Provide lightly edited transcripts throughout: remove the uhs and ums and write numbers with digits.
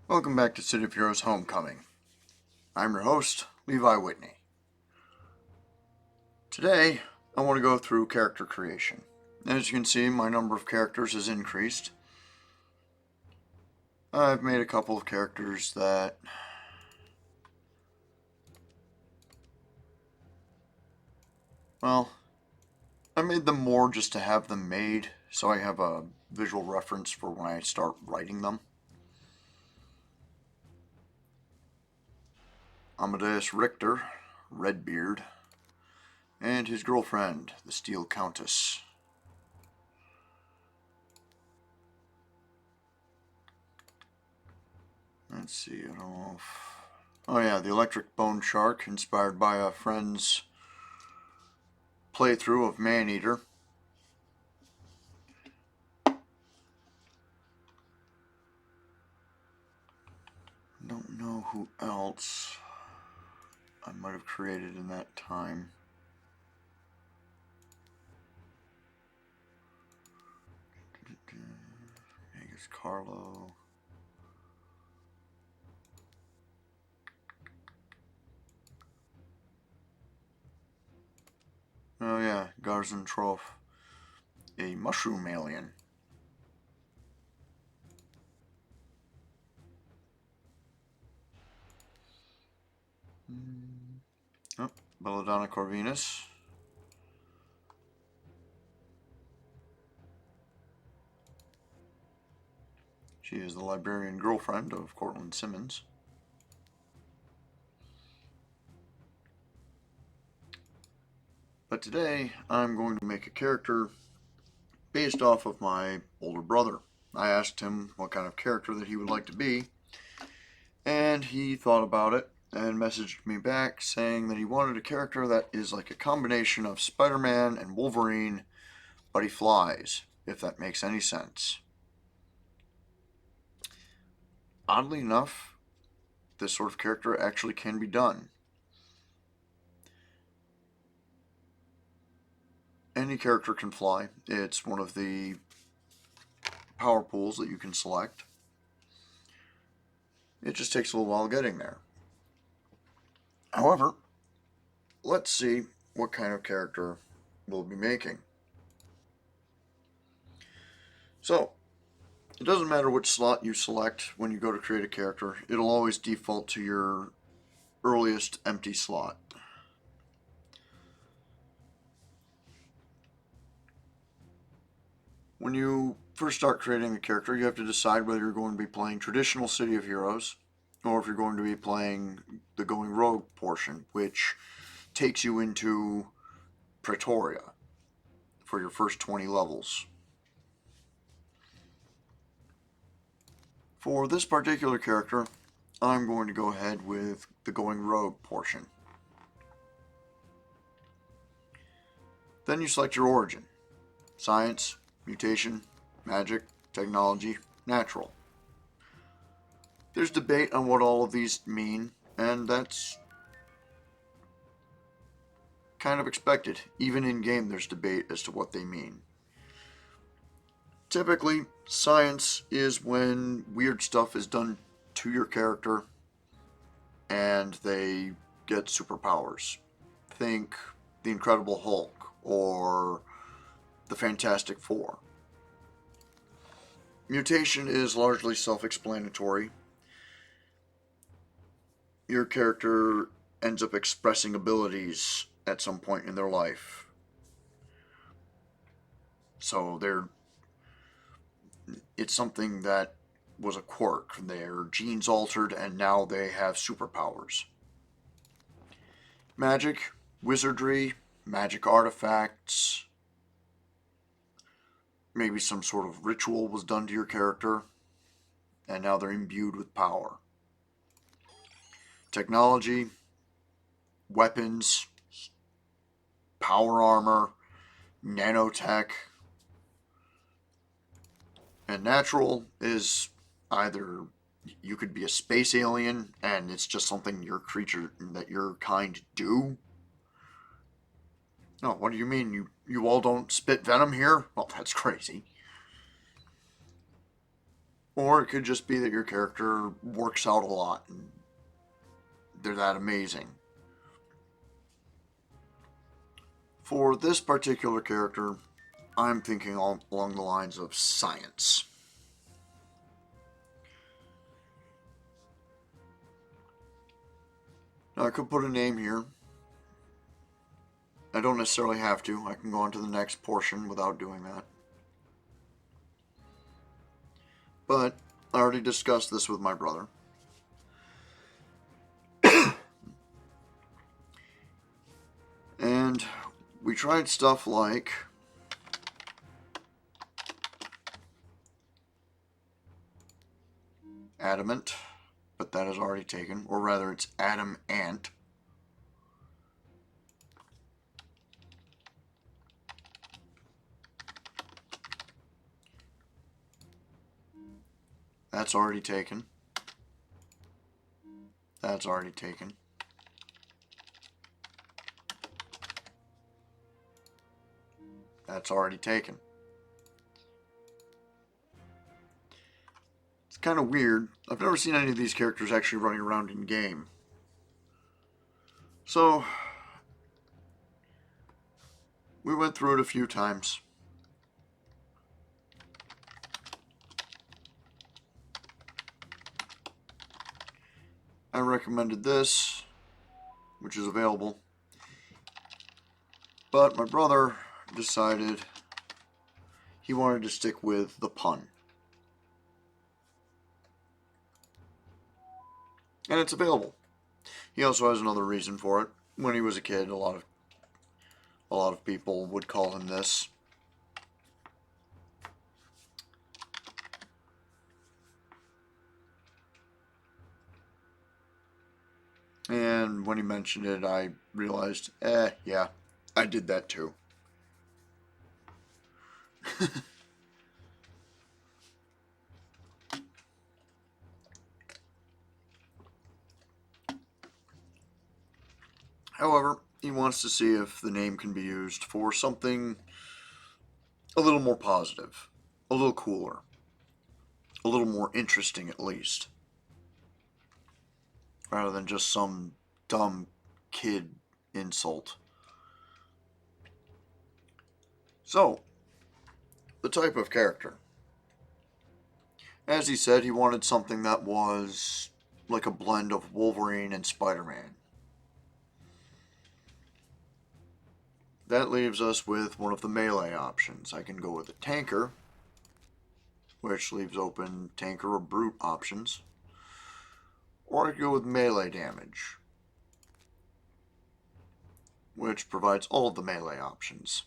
Welcome back to City of Heroes Homecoming. I'm your host, Levi Whitney. Today, I want to go through character creation. As you can see, my number of characters has increased. I've made a couple of characters that I made them more just to have them made, so I have a visual reference for when I start writing them. Amadeus Richter, Redbeard, and his girlfriend, the Steel Countess. Let's see, I don't know if... Oh yeah, the Electric Bone Shark, inspired by a friend's playthrough of Maneater. Don't know who else I might have created in that time. I guess Carlo. Oh yeah, Garzan Trof, a mushroom alien. Oh, Belladonna Corvinus. She is the librarian girlfriend of Cortland Simmons. But today, I'm going to make a character based off of my older brother. I asked him what kind of character that he would like to be, and he thought about it and messaged me back saying that he wanted a character that is like a combination of Spider-Man and Wolverine, but he flies, if that makes any sense. Oddly enough, this sort of character actually can be done. Any character can fly. It's one of the power pools that you can select. It just takes a little while getting there. However, let's see what kind of character we'll be making. So, it doesn't matter which slot you select when you go to create a character. It'll always default to your earliest empty slot. When you first start creating a character, you have to decide whether you're going to be playing traditional City of Heroes or if you're going to be playing the Going Rogue portion, which takes you into Pretoria for your first 20 levels. For this particular character, I'm going to go ahead with the Going Rogue portion. Then you select your origin: science, mutation, magic, technology, natural. There's debate on what all of these mean, and that's kind of expected. Even in game, there's debate as to what they mean. Typically, science is when weird stuff is done to your character and they get superpowers. Think the Incredible Hulk or the Fantastic Four. Mutation is largely self-explanatory. Your character ends up expressing abilities at some point in their life. So it's something that was a quirk. Their genes altered and now they have superpowers. Magic, wizardry, magic artifacts. Maybe some sort of ritual was done to your character and now they're imbued with power. Technology, weapons, power armor, nanotech. And natural is either you could be a space alien and it's just something your creature that your kind do. Oh, what do you mean? You all don't spit venom here? Well, that's crazy. Or it could just be that your character works out a lot and they're that amazing. For this particular character, I'm thinking along the lines of science. Now I could put a name here. I don't necessarily have to. I can go on to the next portion without doing that. But I already discussed this with my brother. And we tried stuff like AdamAnt, but that is already taken. Or rather, it's AdamAnt. That's already taken. That's already taken. That's already taken. It's kind of weird. I've never seen any of these characters actually running around in game. So, we went through it a few times. I recommended this, which is available. But my brother decided he wanted to stick with the pun. And it's available. He also has another reason for it. When he was a kid, a lot of people would call him this. And when he mentioned it, I realized, yeah, I did that too. However, he wants to see if the name can be used for something a little more positive, a little cooler, a little more interesting at least, rather than just some dumb kid insult. So, the type of character. As he said, he wanted something that was like a blend of Wolverine and Spider-Man. That leaves us with one of the melee options. I can go with a tanker, which leaves open tanker or brute options. Or I could go with melee damage, which provides all of the melee options.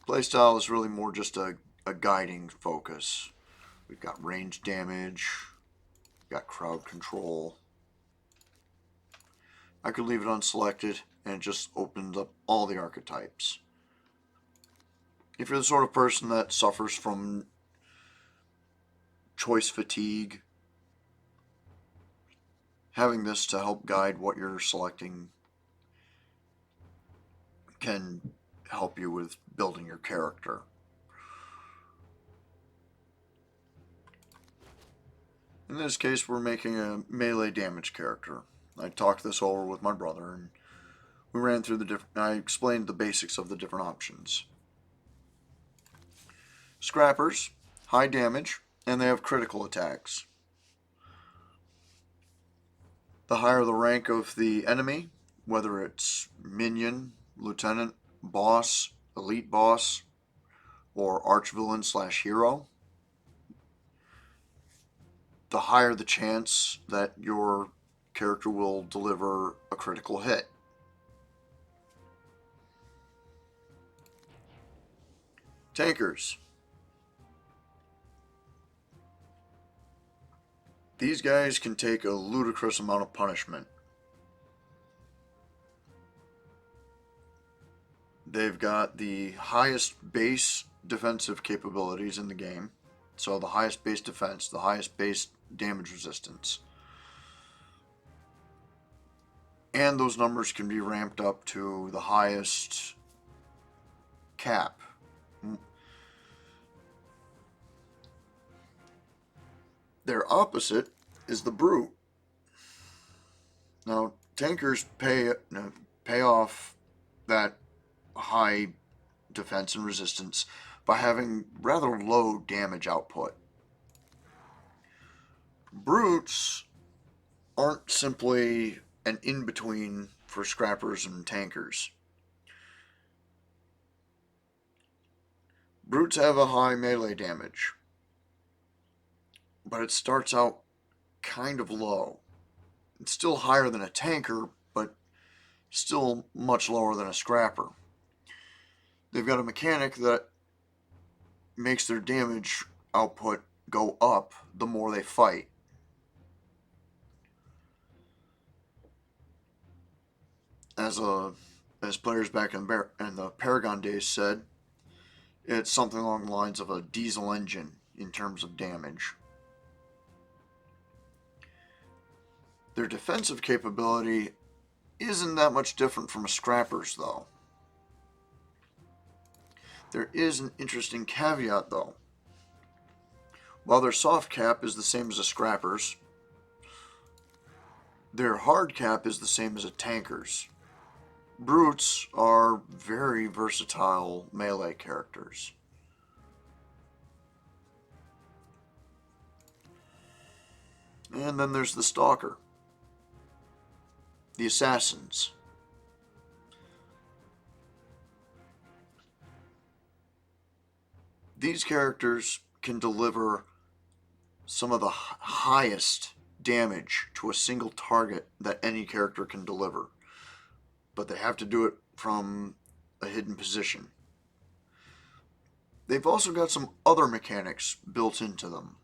Playstyle is really more just a guiding focus. We've got range damage, we've got crowd control. I could leave it unselected and it just opens up all the archetypes. If you're the sort of person that suffers from choice fatigue, having this to help guide what you're selecting can help you with building your character. In this case, we're making a melee damage character. I talked this over with my brother, and we ran through the different. I explained the basics of the different options. Scrappers, high damage, and they have critical attacks. The higher the rank of the enemy, whether it's minion, lieutenant, boss, elite boss, or archvillain/hero, the higher the chance that your character will deliver a critical hit. Tankers. These guys can take a ludicrous amount of punishment. They've got the highest base defensive capabilities in the game. So the highest base defense, the highest base damage resistance. And those numbers can be ramped up to the highest cap. Their opposite is the brute. Now, tankers pay off that high defense and resistance by having rather low damage output. Brutes aren't simply an in-between for scrappers and tankers. Brutes have a high melee damage, but it starts out kind of low. It's still higher than a tanker, but still much lower than a scrapper. They've got a mechanic that makes their damage output go up the more they fight. As players back in the Paragon days said, it's something along the lines of a diesel engine in terms of damage. Their defensive capability isn't that much different from a scrapper's, though. There is an interesting caveat, though. While their soft cap is the same as a scrapper's, their hard cap is the same as a tanker's. Brutes are very versatile melee characters. And then there's the Stalker. The Assassins. These characters can deliver some of the highest damage to a single target that any character can deliver. But they have to do it from a hidden position. They've also got some other mechanics built into them.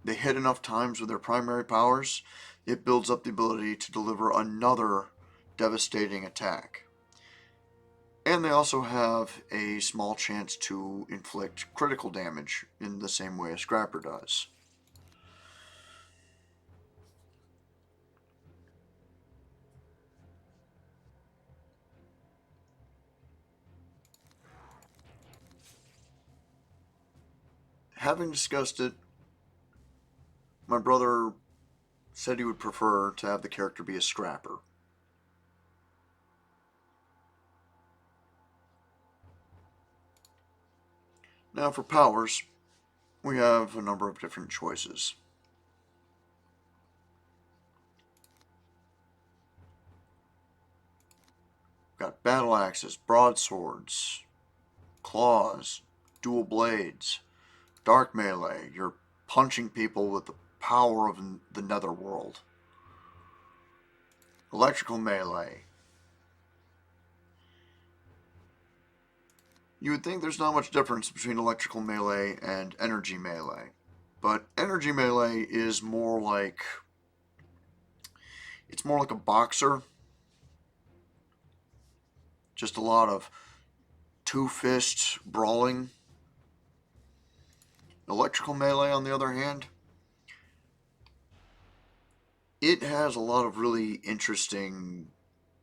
They hit enough times with their primary powers, it builds up the ability to deliver another devastating attack. And they also have a small chance to inflict critical damage in the same way a scrapper does. Having discussed it, my brother said he would prefer to have the character be a scrapper. Now for powers, we have a number of different choices. We've got battle axes, broadswords, claws, dual blades, dark melee. You're punching people with the power of the netherworld. Electrical melee. You would think there's not much difference between electrical melee and energy melee, but energy melee is more like a boxer. Just a lot of two-fist brawling. Electrical melee, on the other hand, it has a lot of really interesting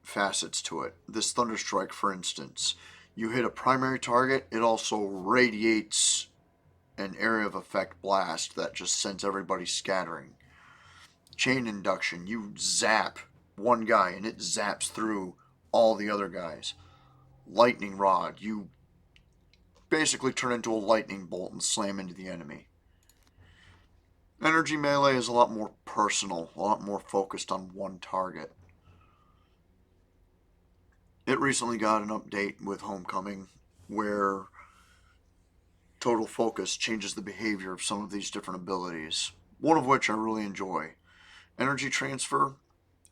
facets to it. This Thunderstrike, for instance, you hit a primary target, it also radiates an area of effect blast that just sends everybody scattering. Chain induction, you zap one guy and it zaps through all the other guys. Lightning rod, you basically turn into a lightning bolt and slam into the enemy. Energy melee is a lot more personal, a lot more focused on one target. It recently got an update with Homecoming where total focus changes the behavior of some of these different abilities, one of which I really enjoy. Energy transfer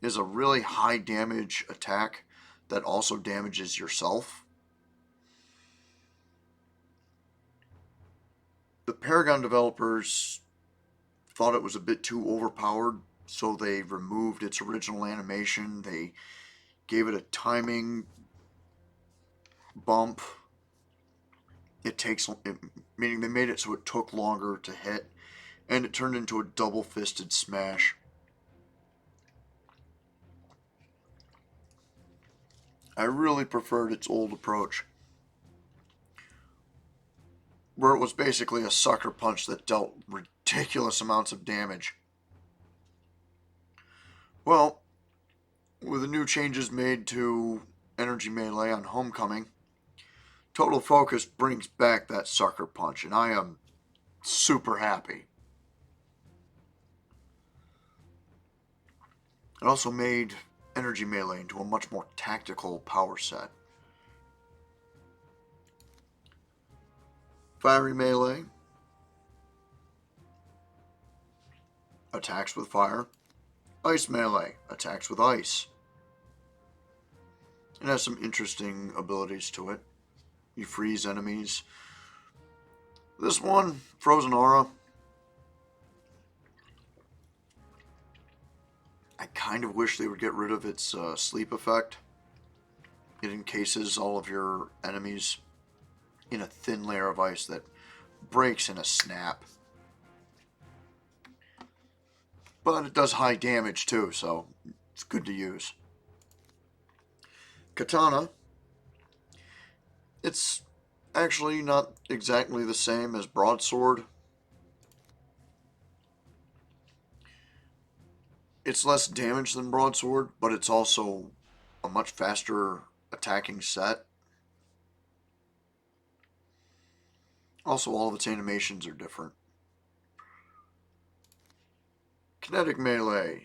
is a really high damage attack that also damages yourself. The Paragon developers thought it was a bit too overpowered, so they removed its original animation. They gave it a timing bump. Meaning they made it so it took longer to hit, and it turned into a double-fisted smash. I really preferred its old approach. where it was basically a sucker punch that dealt ridiculous amounts of damage. Well, with the new changes made to Energy Melee on Homecoming, Total Focus brings back that sucker punch, and I am super happy. It also made Energy Melee into a much more tactical power set. Fiery Melee attacks with fire. Ice Melee attacks with ice. It has some interesting abilities to it. You freeze enemies. This one, Frozen Aura, I kind of wish they would get rid of its sleep effect. It encases all of your enemies in a thin layer of ice that breaks in a snap. But it does high damage too, so it's good to use. Katana, it's actually not exactly the same as Broadsword. It's less damage than Broadsword, but it's also a much faster attacking set. Also, all of its animations are different. Kinetic Melee.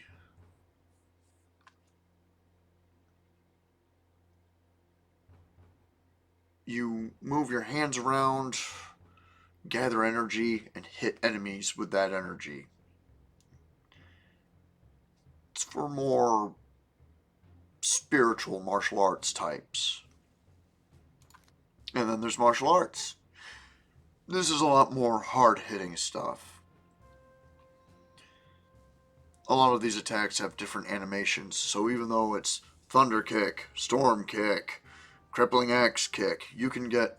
You move your hands around, gather energy, and hit enemies with that energy. It's for more spiritual martial arts types. And then there's martial arts. This is a lot more hard-hitting stuff. A lot of these attacks have different animations, so even though it's Thunder Kick, Storm Kick, Crippling Axe Kick, you can get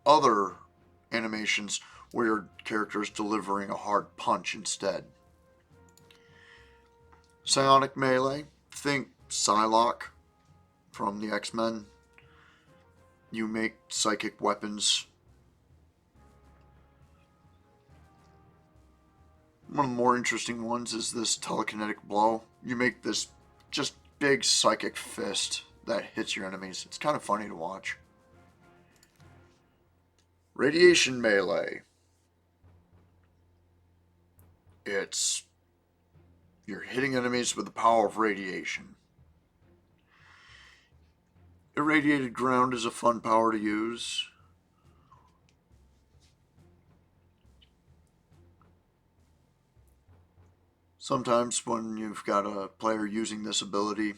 other animations where your character is delivering a hard punch instead. Psionic Melee, think Psylocke from the X-Men. You make psychic weapons. One of the more interesting ones is this telekinetic blow. You make this just big psychic fist that hits your enemies. It's kind of funny to watch. Radiation Melee. You're hitting enemies with the power of radiation. Irradiated ground is a fun power to use. Sometimes when you've got a player using this ability,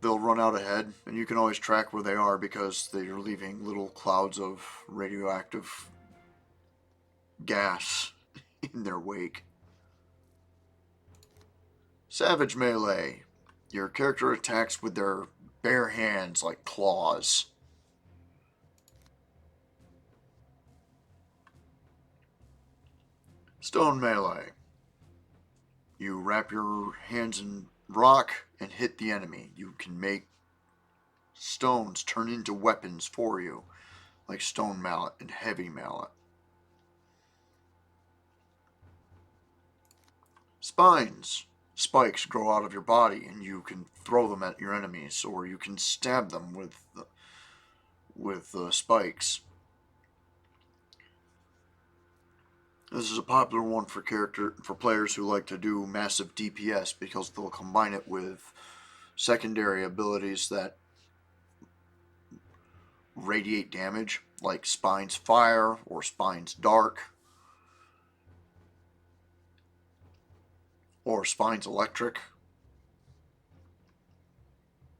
they'll run out ahead, and you can always track where they are because they are leaving little clouds of radioactive gas in their wake. Savage Melee. Your character attacks with their bare hands like claws. Stone Melee. You wrap your hands in rock and hit the enemy. You can make stones turn into weapons for you, like Stone Mallet and Heavy Mallet. Spines. Spikes grow out of your body and you can throw them at your enemies, or you can stab them with spikes. This is a popular one for players who like to do massive DPS because they'll combine it with secondary abilities that radiate damage, like Spine's Fire or Spine's Dark or Spine's Electric.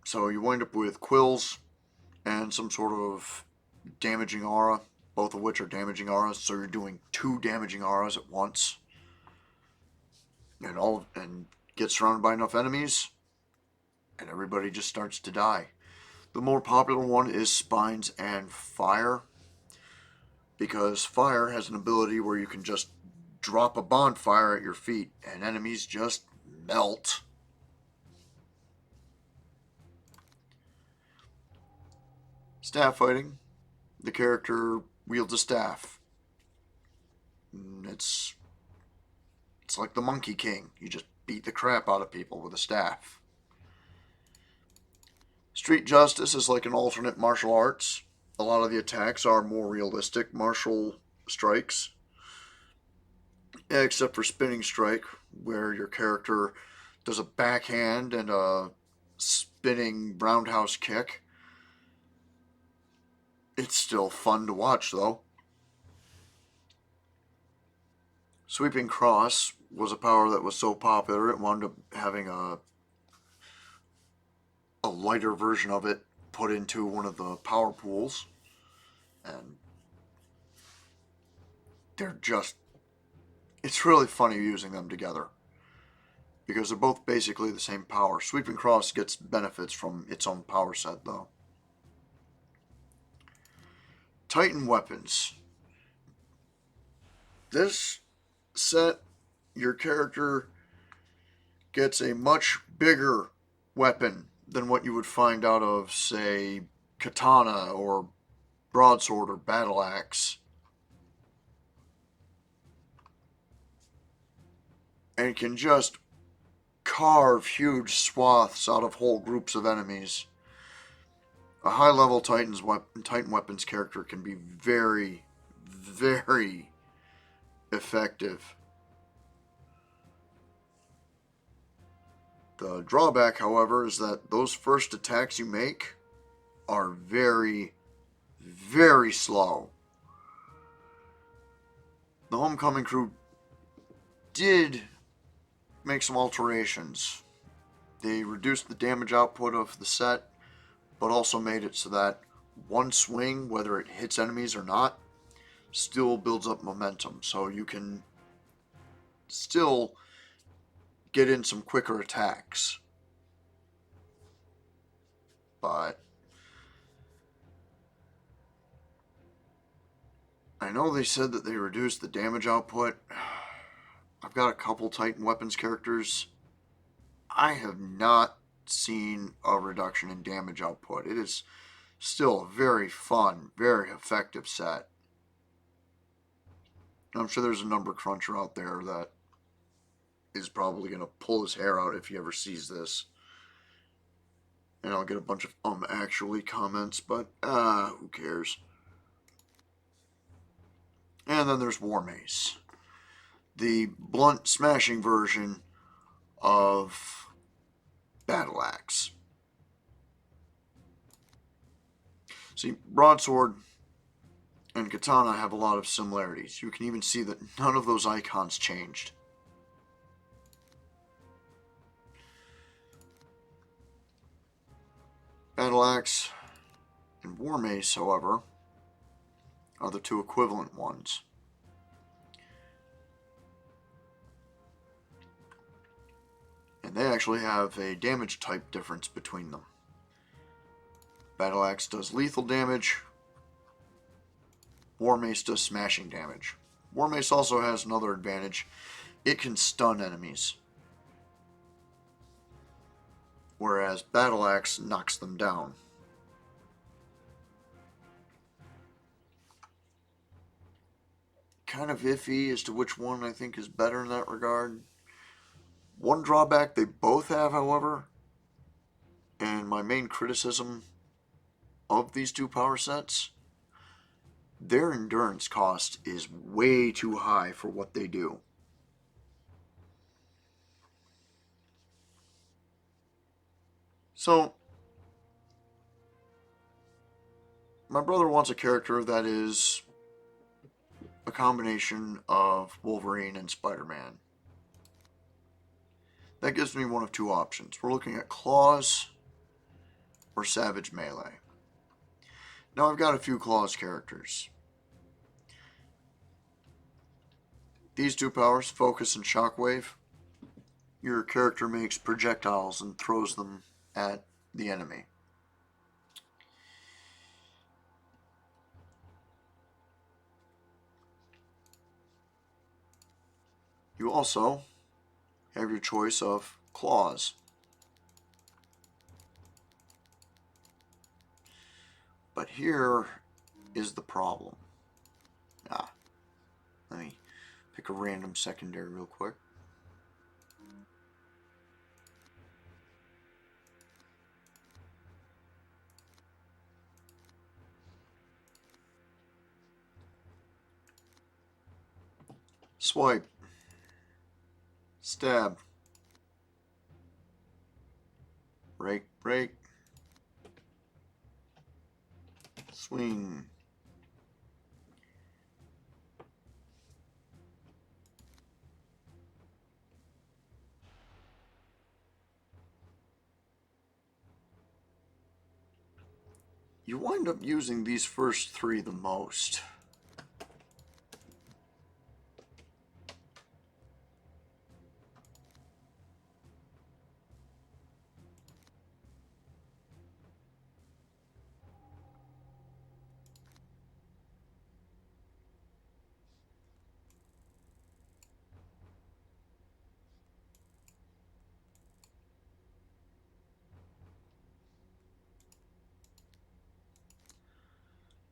So you wind up with quills and some sort of damaging aura, both of which are damaging auras, so you're doing 2 damaging auras at once. And get surrounded by enough enemies, and everybody just starts to die. The more popular one is Spines and Fire, because Fire has an ability where you can just drop a bonfire at your feet, and enemies just melt. Staff Fighting. The character wields a staff. It's like the Monkey King. You just beat the crap out of people with a staff. Street Justice is like an alternate martial arts. A lot of the attacks are more realistic martial strikes, except for Spinning Strike, where your character does a backhand and a spinning roundhouse kick. It's still fun to watch, though. Sweeping Cross was a power that was so popular it wound up having a lighter version of it put into one of the power pools. And it's really funny using them together, because they're both basically the same power. Sweeping Cross gets benefits from its own power set, though. Titan Weapons. This set, your character gets a much bigger weapon than what you would find out of, say, katana or broadsword or battle axe. And can just carve huge swaths out of whole groups of enemies. A high-level Titan Weapons character can be very, very effective. The drawback, however, is that those first attacks you make are very, very slow. The Homecoming crew did make some alterations. They reduced the damage output of the set, but also made it so that one swing, whether it hits enemies or not, still builds up momentum. So you can still get in some quicker attacks. But I know they said that they reduced the damage output. I've got a couple Titan Weapons characters. I have not seen a reduction in damage output. It is still a very fun, very effective set. I'm sure there's a number cruncher out there that is probably going to pull his hair out if he ever sees this. And I'll get a bunch of actually comments, but who cares? And then there's War Mace, the blunt smashing version of battle axe. See, broadsword and katana have a lot of similarities. You can even see that none of those icons changed. Battle axe and War Mace, however, are the two equivalent ones. And they actually have a damage type difference between them. Battle axe does lethal damage. War Mace does smashing damage. War Mace also has another advantage. It can stun enemies, whereas Battle Axe knocks them down. Kind of iffy as to which one I think is better in that regard. One drawback they both have, however, and my main criticism of these two power sets, their endurance cost is way too high for what they do. So, my brother wants a character that is a combination of Wolverine and Spider-Man. That gives me one of two options. We're looking at Claws or Savage Melee. Now I've got a few Claws characters. These two powers, Focus and Shockwave. Your character makes projectiles and throws them at the enemy. You also have your choice of Claws. But here is the problem. Let me pick a random secondary real quick. Swipe. Stab. Break, break. Swing. You wind up using these first three the most.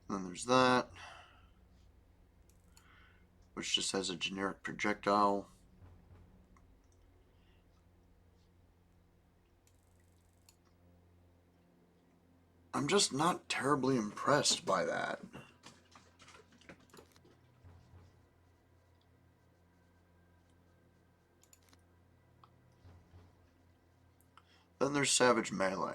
Then there's that, which just has a generic projectile. I'm just not terribly impressed by that. Then there's Savage Melee.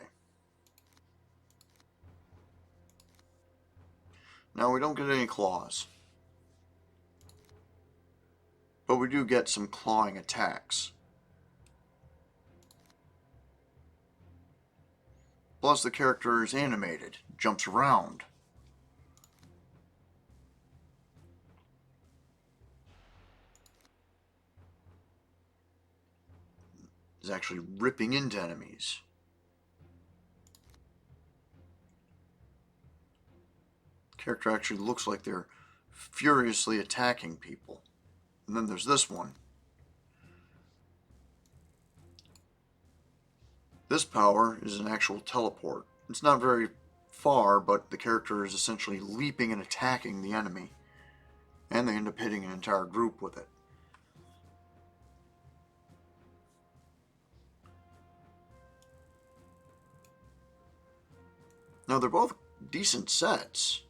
Now we don't get any claws, but we do get some clawing attacks. Plus the character is animated, jumps around. Is actually ripping into enemies. The character actually looks like they're furiously attacking people. And then there's this one. This power is an actual teleport. It's not very far, but the character is essentially leaping and attacking the enemy. And they end up hitting an entire group with it. Now they're both decent sets.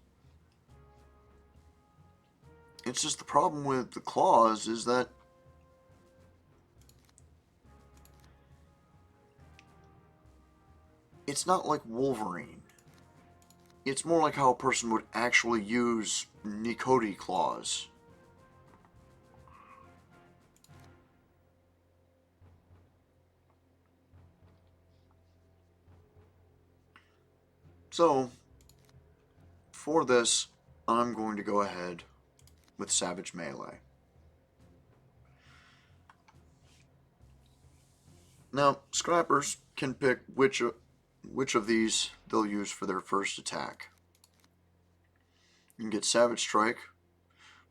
It's just the problem with the claws is that it's not like Wolverine. It's more like how a person would actually use Nikoti claws. So, for this, I'm going to go ahead with Savage Melee. Now, scrappers can pick which of these they'll use for their first attack. You can get Savage Strike,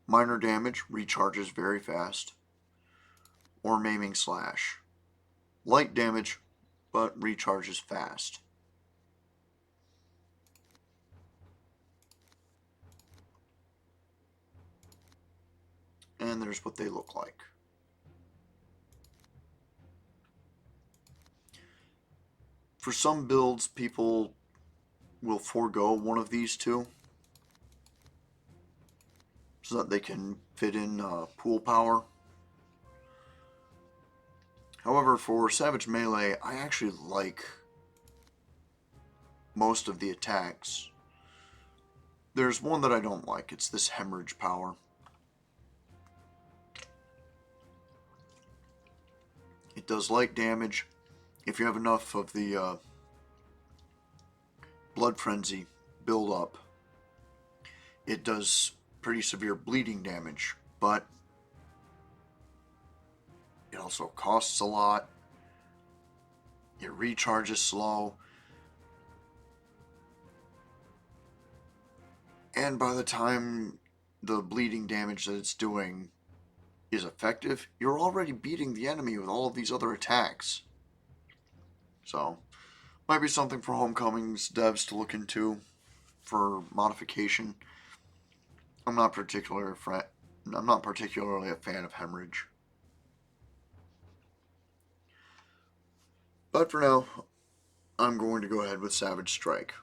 minor damage, recharges very fast, or Maiming Slash. Light damage, but recharges fast. And there's what they look like. For some builds, people will forego one of these two so that they can fit in pool power. However, for Savage Melee, I actually like most of the attacks. There's one that I don't like. It's this Hemorrhage power. It does light damage. If you have enough of the Blood Frenzy build up, it does pretty severe bleeding damage, but it also costs a lot. It recharges slow. And by the time the bleeding damage that it's doing is effective, you're already beating the enemy with all of these other attacks. So, might be something for Homecoming's devs to look into for modification. I'm not particularly I'm not particularly a fan of hemorrhage. But for now, I'm going to go ahead with Savage Strike.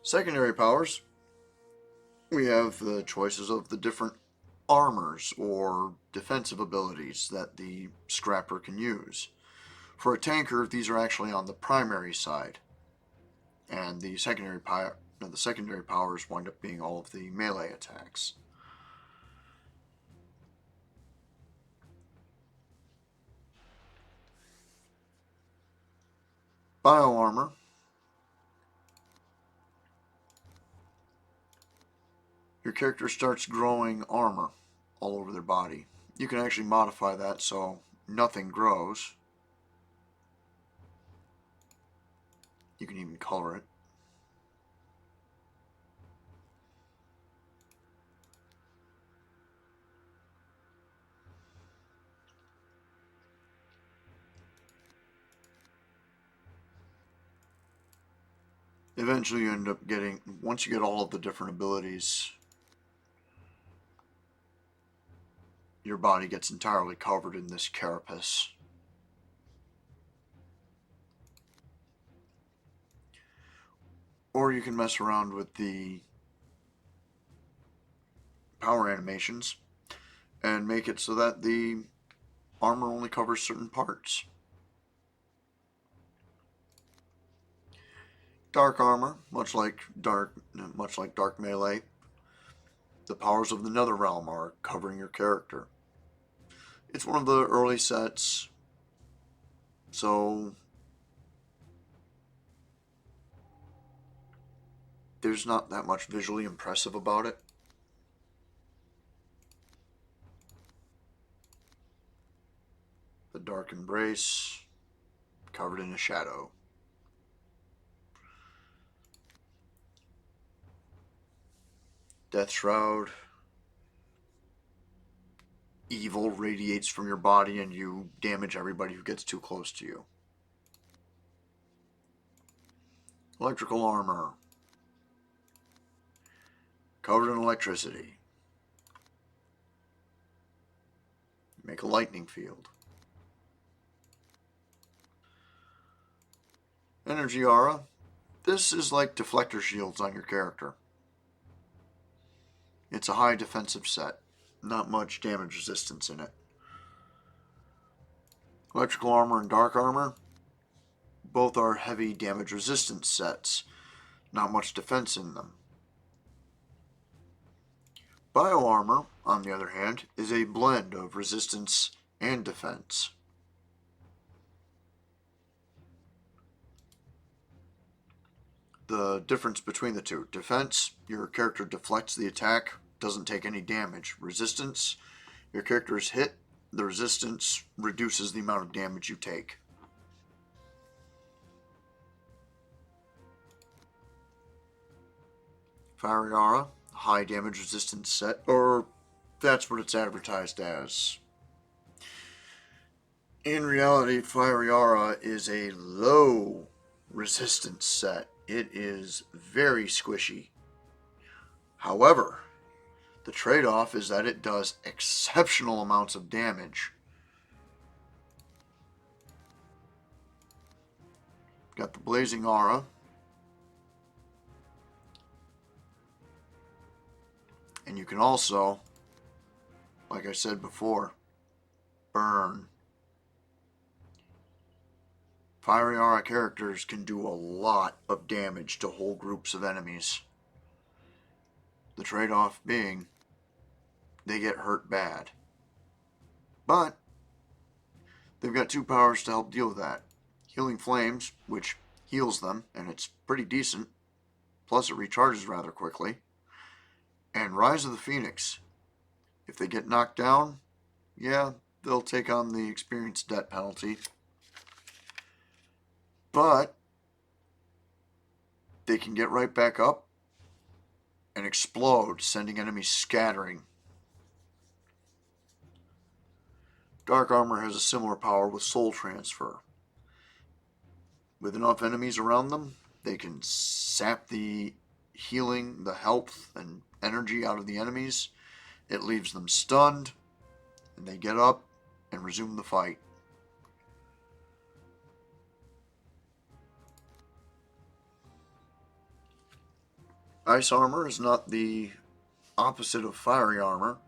Secondary powers, we have the choices of the different armors or defensive abilities that the Scrapper can use. For a tanker, these are actually on the primary side, and the secondary powers wind up being all of the melee attacks. Bio armor. Your character starts growing armor all over their body. You can actually modify that so nothing grows. You can even color it. Eventually you end up getting, once you get all of the different abilities, your body gets entirely covered in this carapace. Or you can mess around with the power animations and make it so that the armor only covers certain parts. Dark armor, much like dark melee, the powers of the Netherrealm are covering your character. It's one of the early sets, so there's not that much visually impressive about it. The Dark Embrace, covered in a shadow. Death Shroud. Evil radiates from your body and you damage everybody who gets too close to you. Electrical armor. Covered in electricity. Make a lightning field. Energy aura. This is like deflector shields on your character. It's a high defensive set. Not much damage resistance in it. Electrical armor and dark armor. Both are heavy damage resistance sets. Not much defense in them. Bio armor, on the other hand, is a blend of resistance and defense. The difference between the two: defense, your character deflects the attack, doesn't take any damage. Resistance, your character is hit, the resistance reduces the amount of damage you take. Fiery Aura, high damage resistance set, or that's what it's advertised as. In reality, Fiery Aura is a low resistance set. It is very squishy. However, the trade-off is that it does exceptional amounts of damage. Got the Blazing Aura. And you can also, like I said before, burn. Fiery Aura characters can do a lot of damage to whole groups of enemies. The trade-off being they get hurt bad. But they've got two powers to help deal with that. Healing Flames, which heals them, and it's pretty decent. Plus it recharges rather quickly. And Rise of the Phoenix. If they get knocked down, yeah, they'll take on the experience debt penalty. But they can get right back up and explode, sending enemies scattering. Dark Armor has a similar power with Soul Transfer. With enough enemies around them, they can sap the healing the health and energy out of the enemies. It leaves them stunned, and they get up and resume the fight. Ice armor is not the opposite of fiery armor.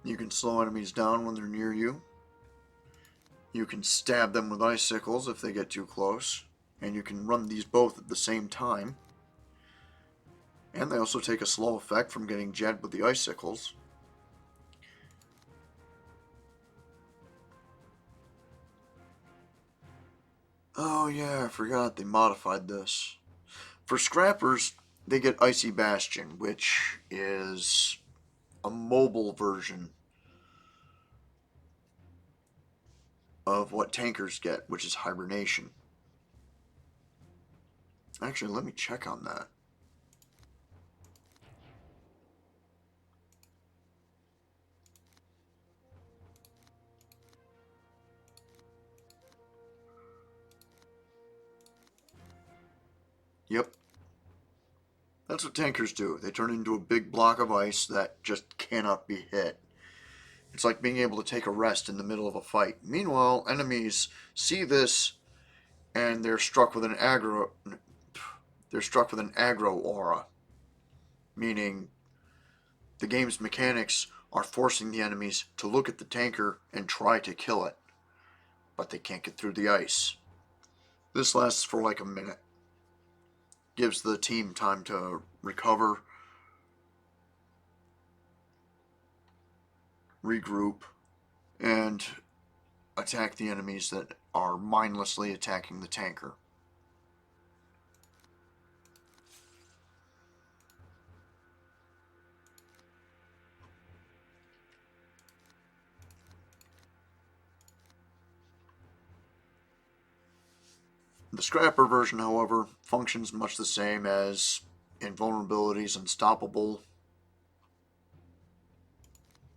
You can slow enemies down when they're near you. You can stab them with icicles if they get too close. And you can run these both at the same time. And they also take a slow effect from getting jabbed with the icicles. Oh yeah, I forgot they modified this. For scrappers, they get Icy Bastion, which is a mobile version of what tankers get, which is hibernation. Actually, let me check on that. Yep. That's what tankers do. They turn into a big block of ice that just cannot be hit. It's like being able to take a rest in the middle of a fight. Meanwhile, enemies see this and they're struck with an aggro aura, meaning the game's mechanics are forcing the enemies to look at the tanker and try to kill it, but they can't get through the ice. This lasts for like a minute. Gives the team time to recover, regroup, and attack the enemies that are mindlessly attacking the tanker. The Scrapper version, however, functions much the same as Invulnerability's Unstoppable,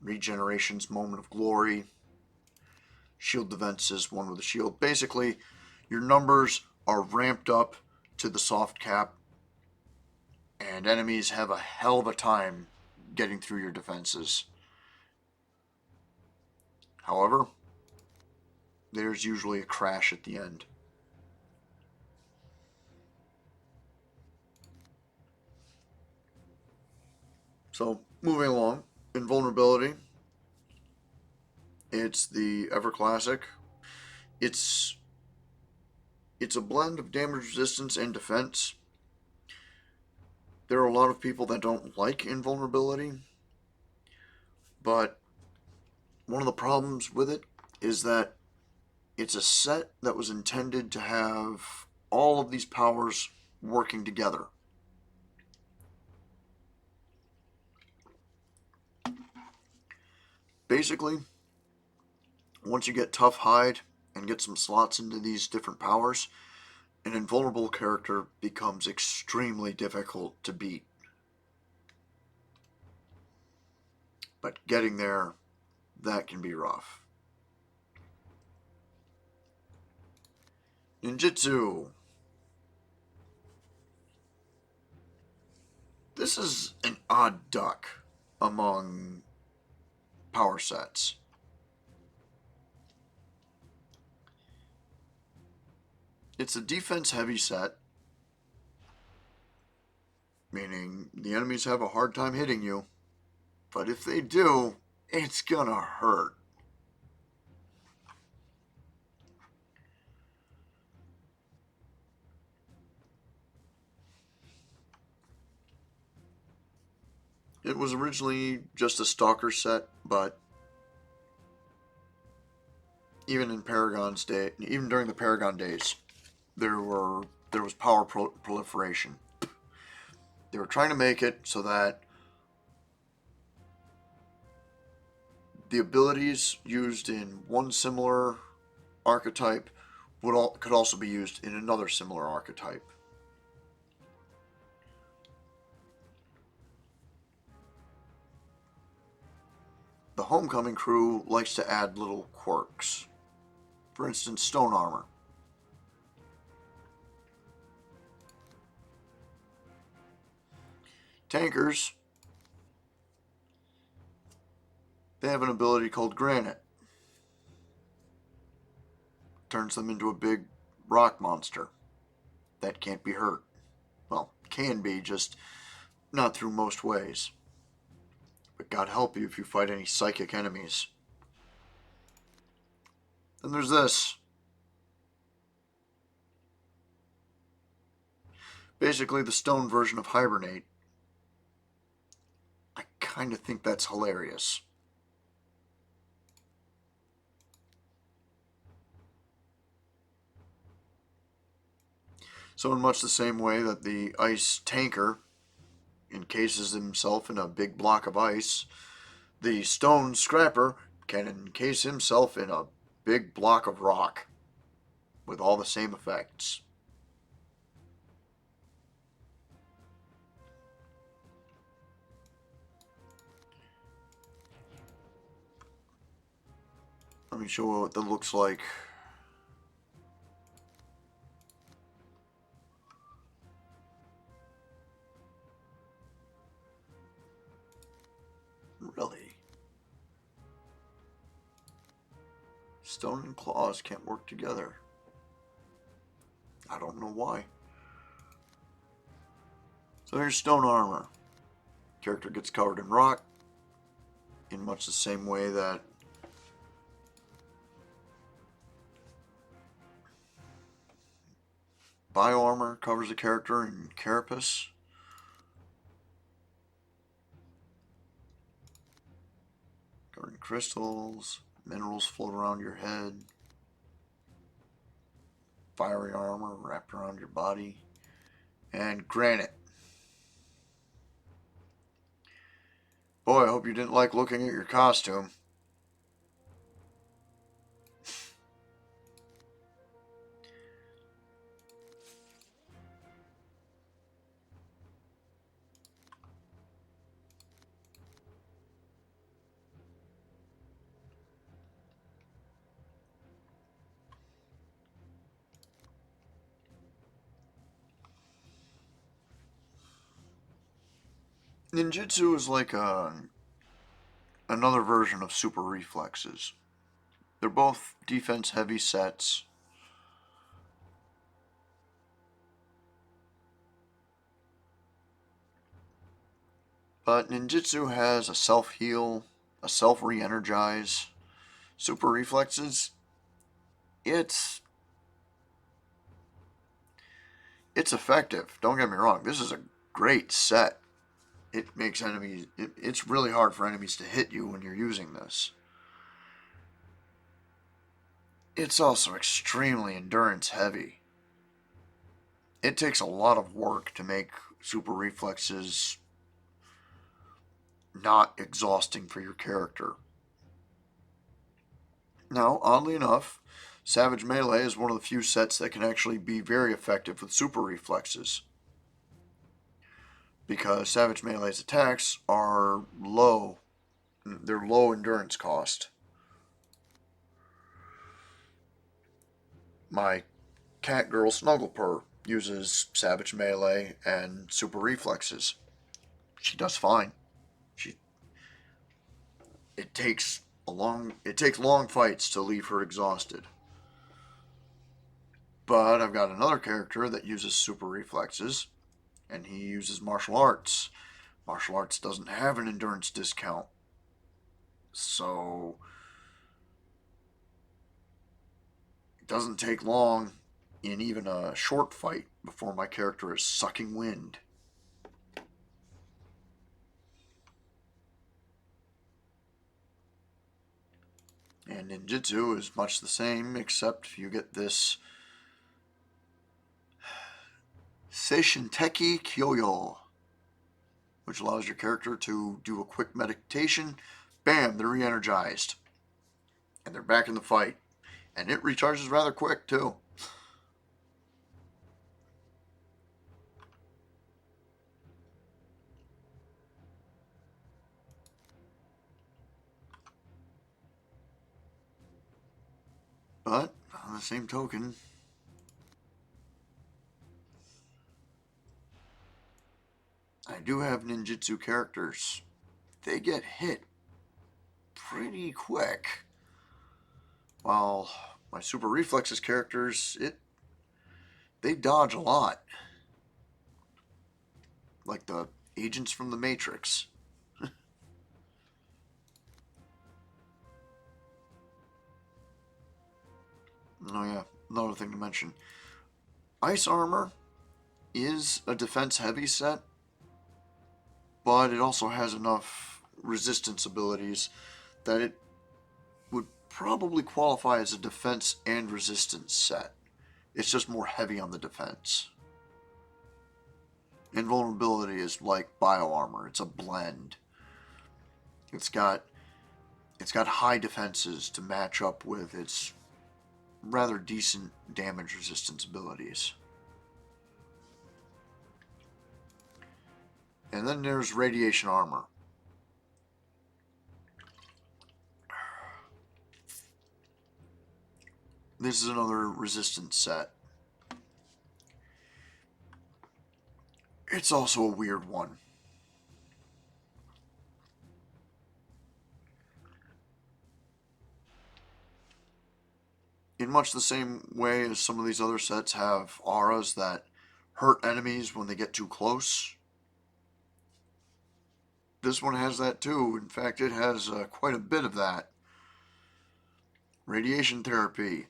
Regeneration's Moment of Glory, Shield Defense's One with a Shield. Basically, your numbers are ramped up to the soft cap, and enemies have a hell of a time getting through your defenses. However, there's usually a crash at the end. So, moving along, Invulnerability. It's the ever classic. It's a blend of damage resistance and defense. There are a lot of people that don't like Invulnerability, but one of the problems with it is that it's a set that was intended to have all of these powers working together. Basically, once you get Tough Hide and get some slots into these different powers, an invulnerable character becomes extremely difficult to beat. But getting there, that can be rough. Ninjutsu. This is an odd duck among power sets. It's a defense heavy set, meaning the enemies have a hard time hitting you, but if they do, it's gonna hurt. It was originally just a stalker set, but even in Paragon's day, even during the Paragon days, there was power proliferation. They were trying to make it so that the abilities used in one similar archetype could also be used in another similar archetype. The Homecoming crew likes to add little quirks. For instance, stone armor. Tankers, they have an ability called granite. Turns them into a big rock monster that can't be hurt. Well, can be, just not through most ways. But God help you if you fight any psychic enemies. Then there's this. Basically the stone version of hibernate. I kind of think that's hilarious. So in much the same way that the ice tanker encases himself in a big block of ice, the stone scrapper can encase himself in a big block of rock with all the same effects. Let me show you what that looks like. Really? Stone and claws can't work together. I don't know why. So here's stone armor. Character gets covered in rock in much the same way that bioarmor covers the character in carapace. Covered in crystals, minerals float around your head, fiery armor wrapped around your body, and granite. Boy, I hope you didn't like looking at your costume. Ninjutsu is like another version of super reflexes. They're both defense heavy sets. But ninjutsu has a self-heal, a self-re-energize. Super reflexes, it's effective. Don't get me wrong. This is a great set. It makes enemies, it's really hard for enemies to hit you when you're using this. It's also extremely endurance heavy. It takes a lot of work to make super reflexes not exhausting for your character. Now, oddly enough, Savage Melee is one of the few sets that can actually be very effective with super reflexes, because Savage Melee's attacks are low. They're low endurance cost. My cat girl Snugglepurr uses Savage Melee and super reflexes. She does fine. It takes long fights to leave her exhausted. But I've got another character that uses super reflexes, and he uses martial arts. Martial arts doesn't have an endurance discount. So it doesn't take long in even a short fight before my character is sucking wind. And ninjutsu is much the same, except you get this Seishinteki Kyoyo, which allows your character to do a quick meditation. Bam, they're re-energized. And they're back in the fight. And it recharges rather quick, too. But On the same token, I do have ninjutsu characters. They get hit pretty quick. While my super reflexes characters, they dodge a lot. Like the agents from the Matrix. Oh yeah, another thing to mention. Ice armor is a defense heavy set, but it also has enough resistance abilities that it would probably qualify as a defense and resistance set. It's just more heavy on the defense. Invulnerability is like bio armor. It's a blend. It's got high defenses to match up with its rather decent damage resistance abilities. And then there's radiation armor. This is another resistance set. It's also a weird one. In much the same way as some of these other sets have auras that hurt enemies when they get too close, this one has that too. In fact, it has quite a bit of that. Radiation therapy.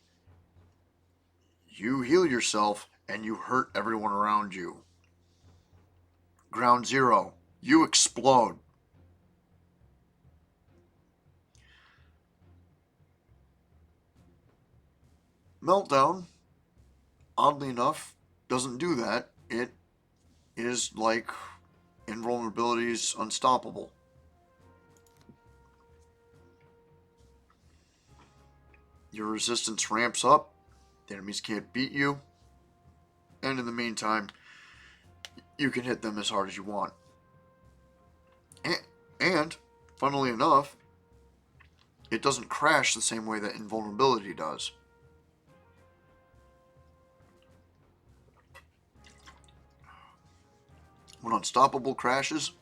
You heal yourself and you hurt everyone around you. Ground zero. You explode. Meltdown, oddly enough, doesn't do that. It is like invulnerability's unstoppable. Your resistance ramps up, the enemies can't beat you, and in the meantime, you can hit them as hard as you want. And funnily enough, it doesn't crash the same way that invulnerability does. When Unstoppable crashes,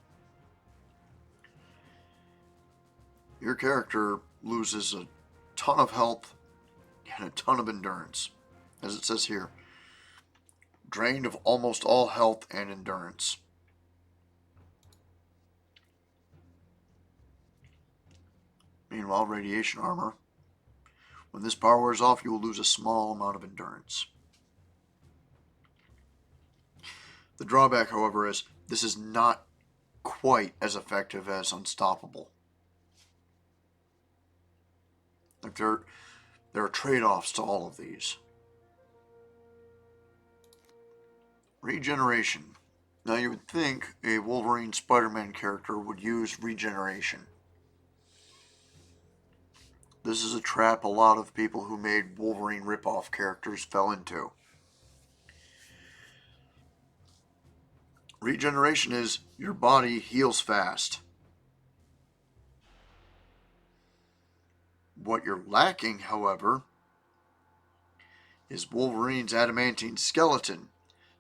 your character loses a ton of health and a ton of endurance. As it says here, drained of almost all health and endurance. Meanwhile, radiation armor. When this power wears off, you will lose a small amount of endurance. The drawback, however, is this is not quite as effective as Unstoppable. Like there are trade-offs to all of these. Regeneration. Now you would think a Wolverine Spider-Man character would use regeneration. This is a trap a lot of people who made Wolverine ripoff characters fell into. Regeneration is your body heals fast. What you're lacking, however, is Wolverine's adamantine skeleton.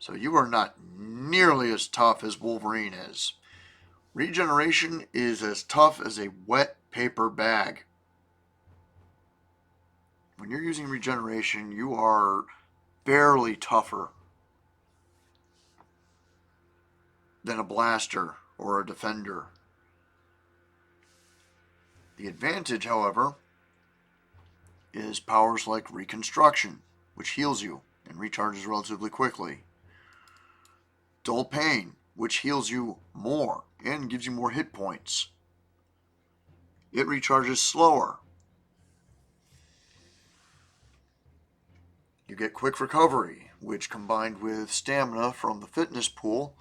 So you are not nearly as tough as Wolverine is. Regeneration is as tough as a wet paper bag. When you're using regeneration, you are barely tougher than a blaster or a defender. The advantage, however, is powers like reconstruction, which heals you and recharges relatively quickly. Dull pain, which heals you more and gives you more hit points. It recharges slower. You get quick recovery, which combined with stamina from the fitness pool,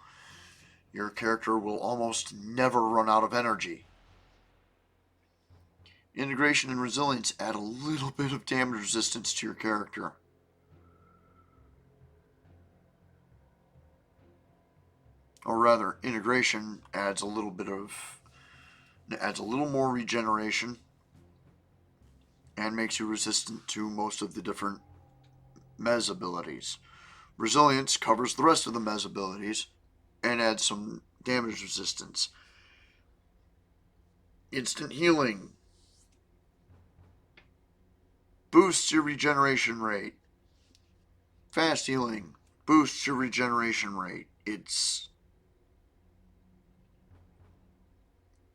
your character will almost never run out of energy. Integration and resilience add a little bit of damage resistance to your character. Or rather, integration adds a little more regeneration and makes you resistant to most of the different Mez abilities. Resilience covers the rest of the Mez abilities and adds some damage resistance. Instant healing boosts your regeneration rate. Fast healing boosts your regeneration rate. It's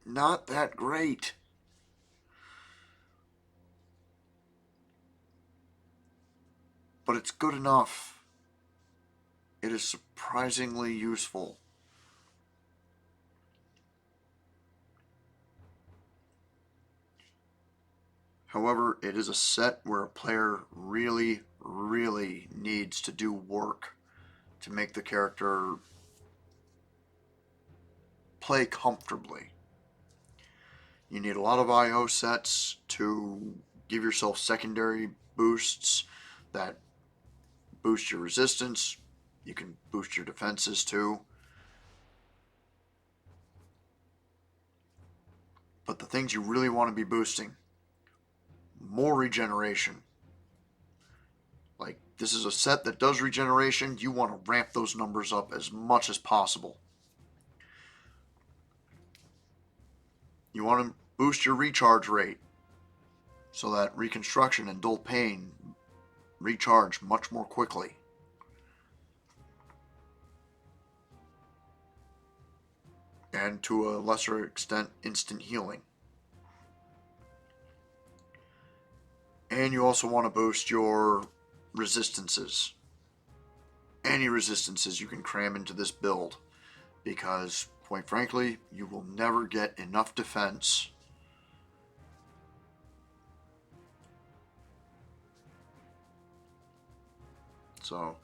not that great. But it's good enough. It is surprisingly useful. However, it is a set where a player really, really needs to do work to make the character play comfortably. You need a lot of IO sets to give yourself secondary boosts that boost your resistance. You can boost your defenses too. But the things you really want to be boosting: more regeneration. Like, this is a set that does regeneration. You want to ramp those numbers up as much as possible. You want to boost your recharge rate so that reconstruction and dull pain recharge much more quickly. And to a lesser extent, instant healing. And you also want to boost your resistances. Any resistances you can cram into this build, because quite frankly, you will never get enough defense So,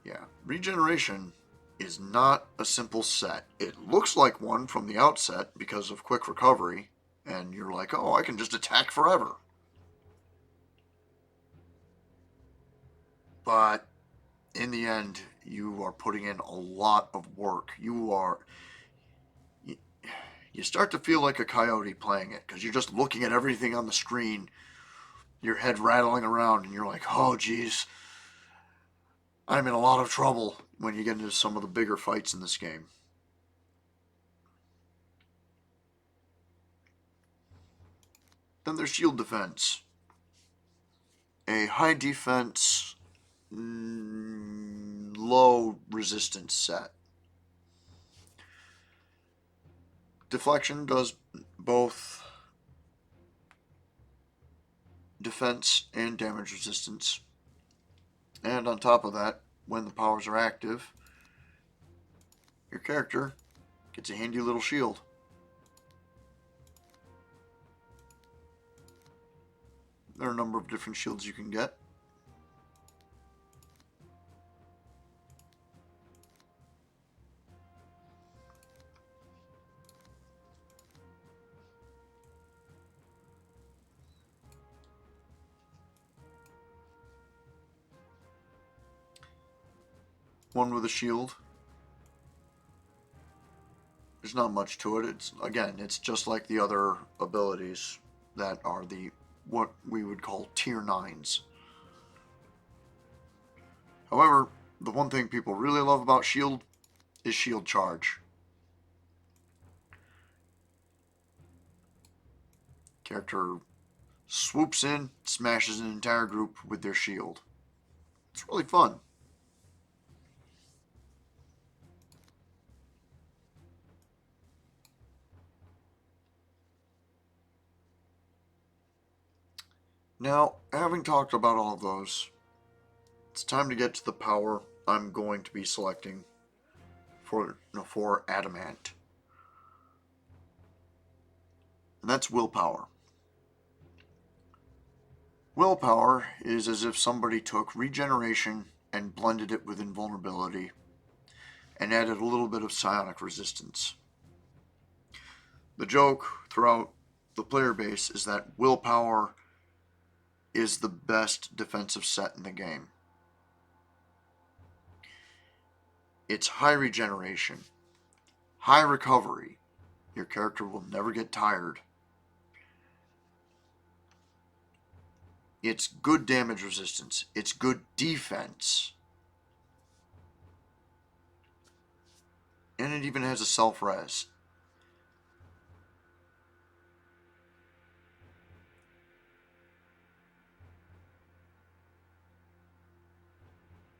yeah, regeneration is not a simple set. It looks like one from the outset because of quick recovery, and you're like, oh, I can just attack forever. But in the end, you are putting in a lot of work. You start to feel like a coyote playing it because you're just looking at everything on the screen, your head rattling around, and you're like, oh, geez, I'm in a lot of trouble when you get into some of the bigger fights in this game. Then there's shield defense. A high defense, low resistance set. Deflection does both defense and damage resistance. And on top of that, when the powers are active, your character gets a handy little shield. There are a number of different shields you can get. One with a shield. There's not much to it. It's just like the other abilities that are what we would call tier 9s. However, the one thing people really love about shield is shield charge. Character swoops in, smashes an entire group with their shield. It's really fun. Now, having talked about all of those, it's time to get to the power I'm going to be selecting for AdamAnt. And that's willpower. Willpower is as if somebody took regeneration and blended it with invulnerability and added a little bit of psionic resistance. The joke throughout the player base is that willpower is the best defensive set in the game. It's high regeneration, high recovery. Your character will never get tired. It's good damage resistance. It's good defense. And it even has a self-res.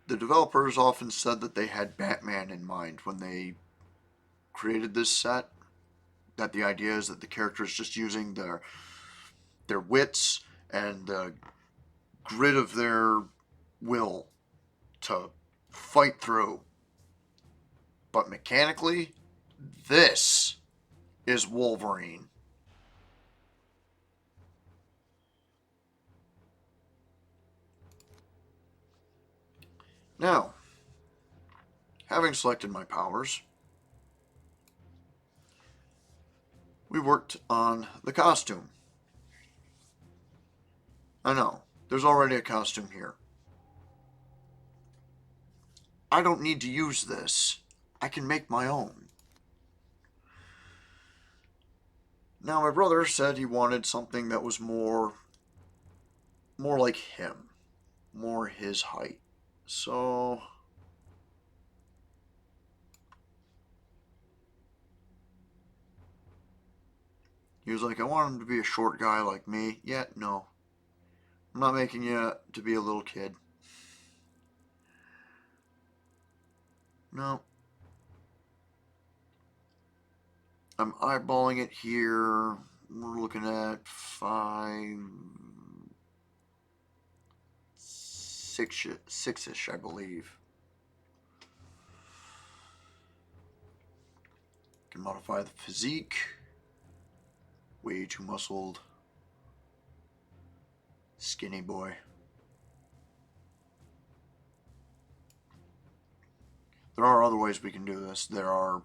The developers often said that they had Batman in mind when they created this set. That the idea is that the character is just using their wits and the grit of their will to fight through. But mechanically, this is Wolverine. Now, having selected my powers, we worked on the costume. I know, there's already a costume here. I don't need to use this. I can make my own. Now, my brother said he wanted something that was more like him, more his height. So he was like, I want him to be a short guy like me. Yeah, no. I'm not making you to be a little kid. No. I'm eyeballing it here. We're looking at 6-ish, I believe. Can modify the physique. Way too muscled. Skinny boy. There are other ways we can do this. There's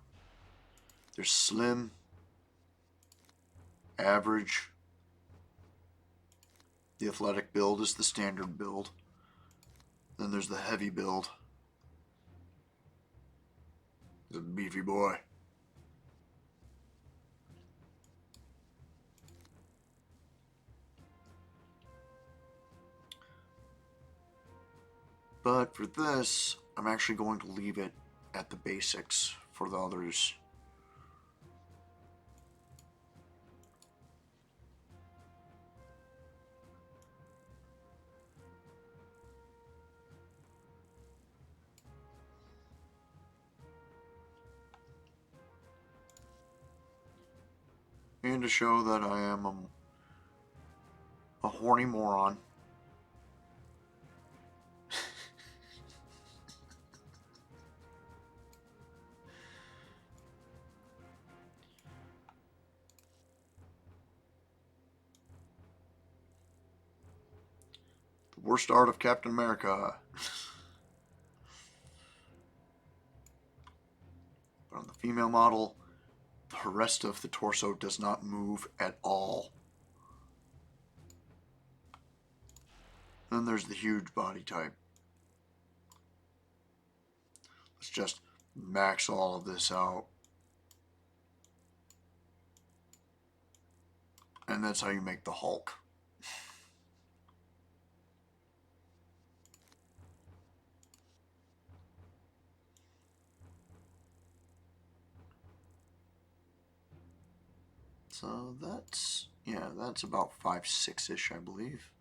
slim, average. The athletic build is the standard build. Then there's the heavy build. The beefy boy. But for this, I'm actually going to leave it at the basics for the others. And to show that I am a horny moron. The worst art of Captain America. But on the female model, the rest of the torso does not move at all. Then there's the huge body type. Let's just max all of this out. And that's how you make the Hulk. So that's about 5'6"-ish, I believe.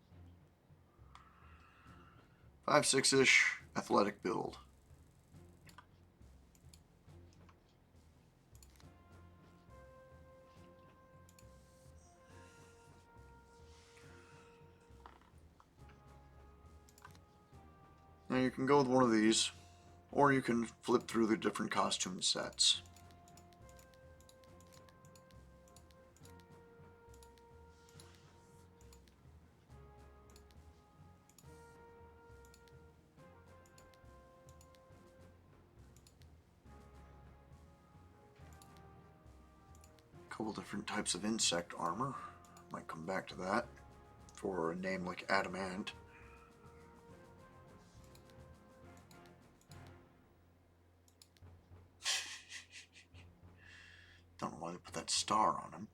5'6"-ish athletic build. Now you can go with one of these, or you can flip through the different costume sets. Couple different types of insect armor. Might come back to that for a name like AdamAnt. Don't know why they put that star on him.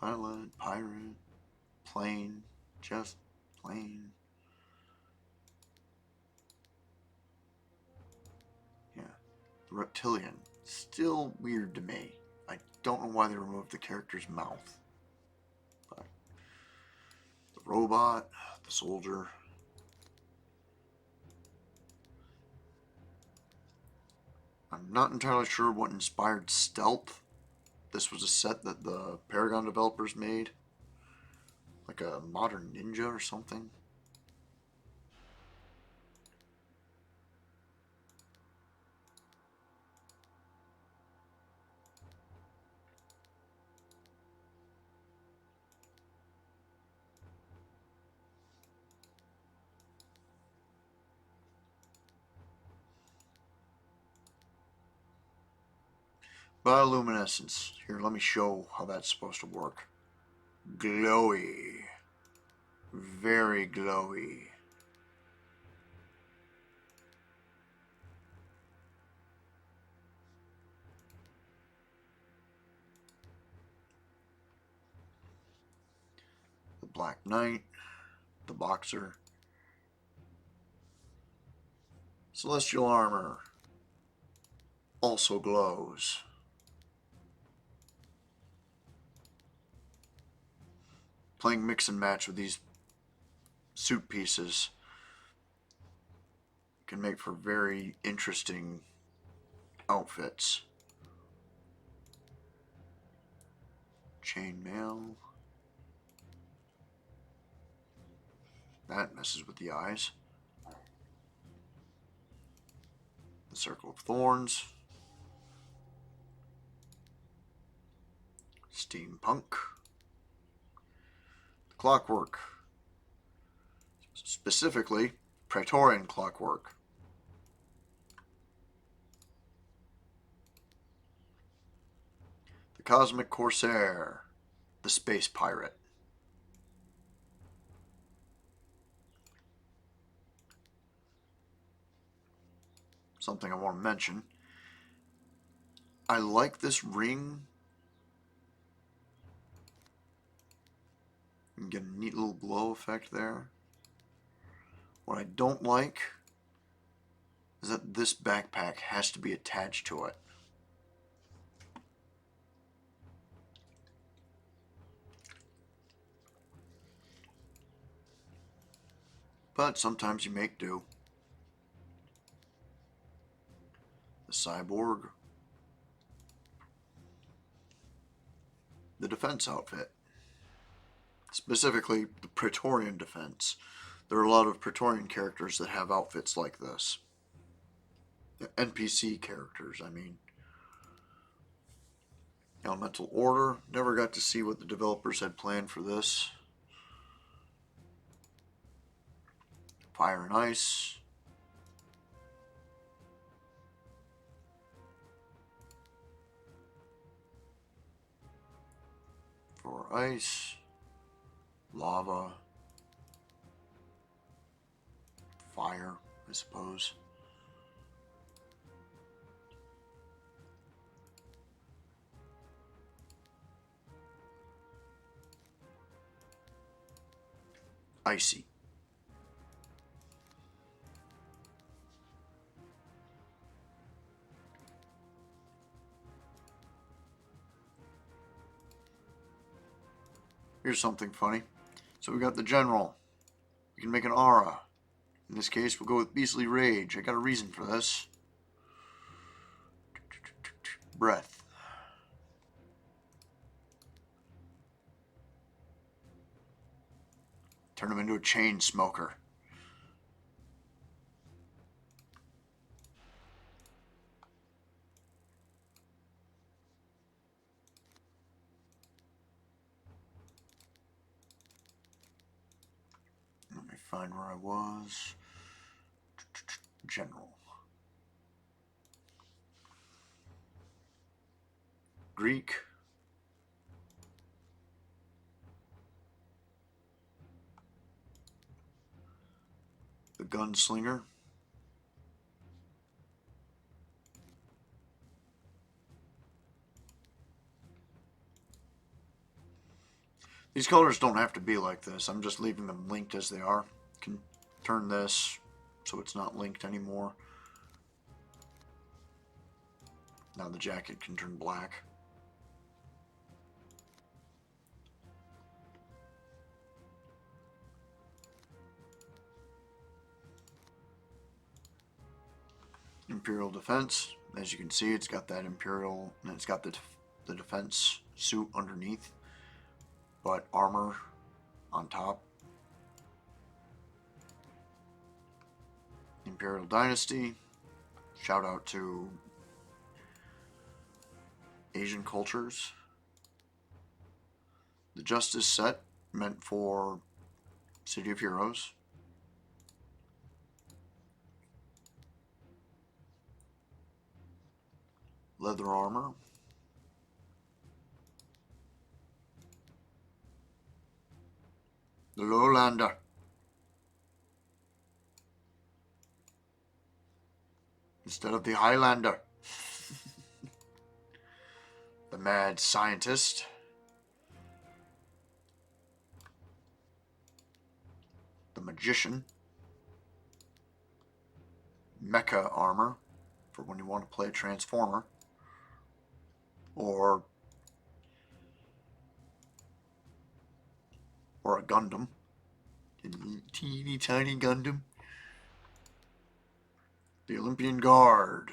Pilot, pirate, plane, just plane. Yeah. Reptilian. Still weird to me. I don't know why they removed the character's mouth. But the robot, the soldier. I'm not entirely sure what inspired Stealth. This was a set that the Paragon developers made. Like a modern ninja or something. Bioluminescence. Here, let me show how that's supposed to work. Glowy. Very glowy. The Black Knight. The Boxer. Celestial Armor. Also glows. Playing mix and match with these suit pieces can make for very interesting outfits. Chainmail. That messes with the eyes. The Circle of Thorns. Steampunk. Clockwork. Specifically, Praetorian clockwork. The Cosmic Corsair. The Space Pirate. Something I want to mention. I like this ring. You can get a neat little glow effect there. What I don't like is that this backpack has to be attached to it. But sometimes you make do. The Cyborg. The defense outfit. Specifically, the Praetorian defense. There are a lot of Praetorian characters that have outfits like this. The NPC characters, I mean. Elemental Order. Never got to see what the developers had planned for this. Fire and Ice. For ice. Lava. Fire, I suppose. Icy. Here's something funny. So we got the General. We can make an aura. In this case, we'll go with Beastly Rage. I got a reason for this. Breath. Turn him into a chain smoker. Let me find where I was. General. Greek. The Gunslinger. These colors don't have to be like this. I'm just leaving them linked as they are. Can turn this so it's not linked anymore. Now the jacket can turn black. Imperial defense. As you can see, it's got that Imperial, and it's got the defense suit underneath, but armor on top. Imperial Dynasty. Shout out to Asian cultures. The Justice set, meant for City of Heroes. Leather armor. The Lowlander. Instead of the Highlander. The Mad Scientist. The Magician. Mecha armor, for when you want to play a Transformer. Or a Gundam. A teeny tiny Gundam. The Olympian Guard.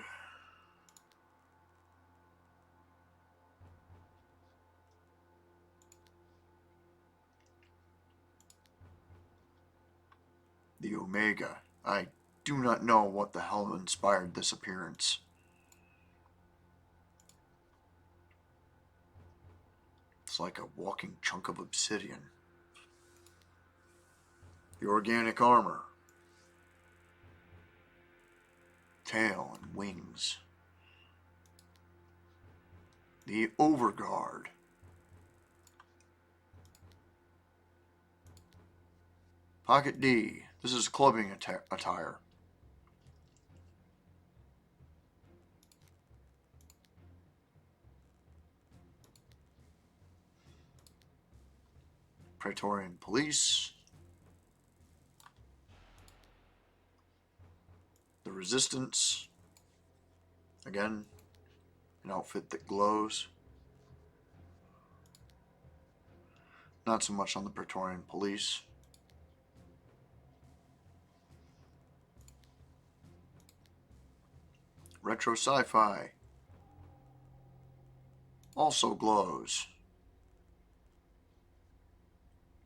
The Omega. I do not know what the hell inspired this appearance. It's like a walking chunk of obsidian. The organic armor. Tail and wings. The Overguard. Pocket D. This is clubbing attire. Praetorian Police. The Resistance. Again, an outfit that glows. Not so much on the Praetorian Police. Retro Sci-Fi. Also glows.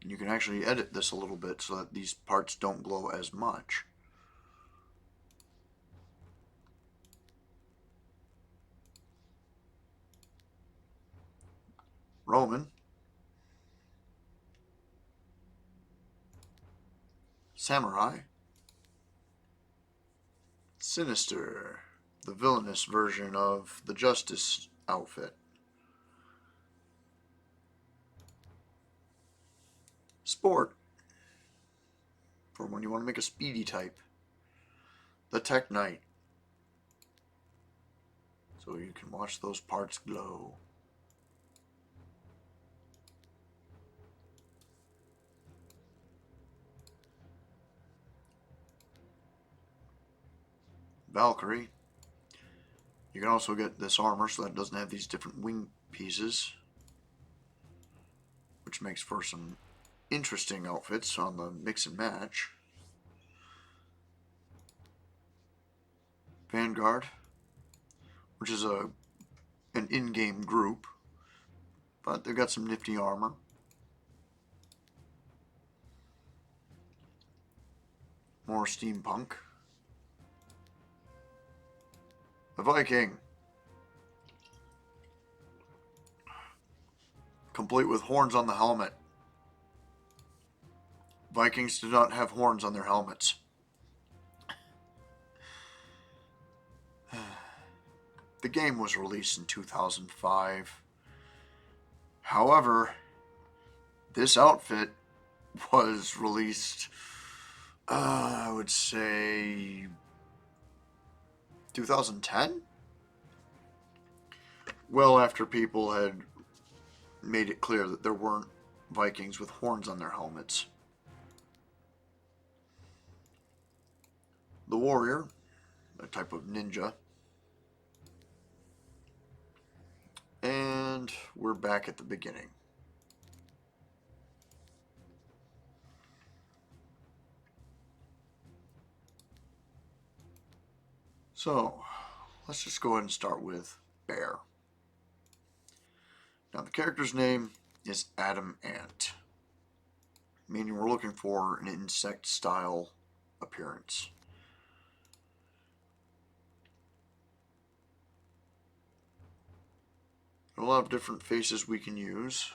You can actually edit this a little bit so that these parts don't glow as much. Roman. Samurai. Sinister. The villainous version of the Justice outfit. Sport. For when you want to make a speedy type. The Tech Knight. So you can watch those parts glow. Valkyrie. You can also get this armor so that it doesn't have these different wing pieces, which makes for some interesting outfits on the mix and match. Vanguard, which is an in-game group, but they've got some nifty armor. More steampunk. The Viking. Complete with horns on the helmet. Vikings do not have horns on their helmets. The game was released in 2005. However, this outfit was released, I would say, 2010? Well after people had made it clear that there weren't Vikings with horns on their helmets. The warrior, a type of ninja. And we're back at the beginning. So, let's just go ahead and start with bear. Now the character's name is AdamAnt, meaning we're looking for an insect style appearance. There are a lot of different faces we can use.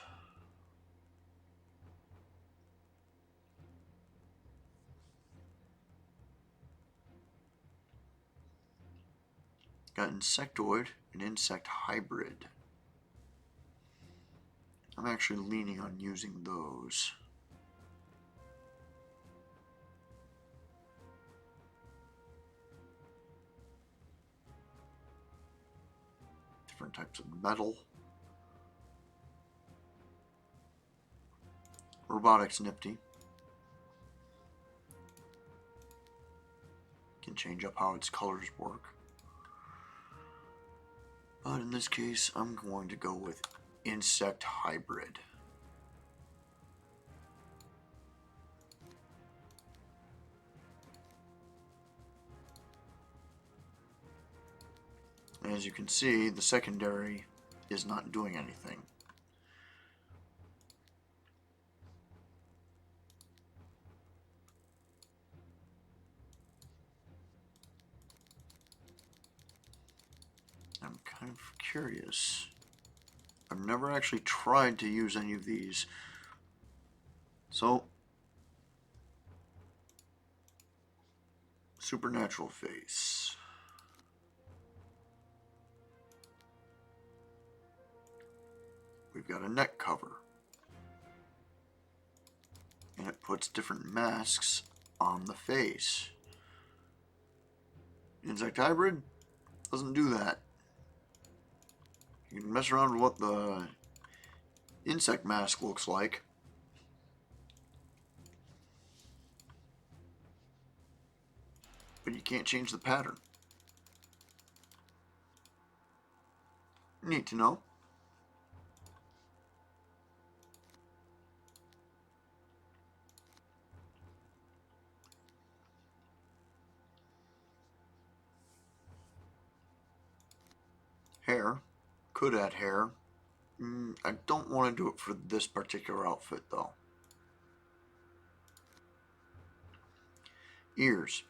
Got insectoid and insect hybrid. I'm actually leaning on using those. Different types of metal. Robotics nifty. Can change up how its colors work. But in this case, I'm going to go with insect hybrid. As you can see, the secondary is not doing anything. I'm kind of curious. I've never actually tried to use any of these. So, supernatural face. We've got a neck cover. And it puts different masks on the face. Insect hybrid doesn't do that. You can mess around with what the insect mask looks like. But you can't change the pattern. Neat to know. Hair. Could add hair. I don't want to do it for this particular outfit though. Ears.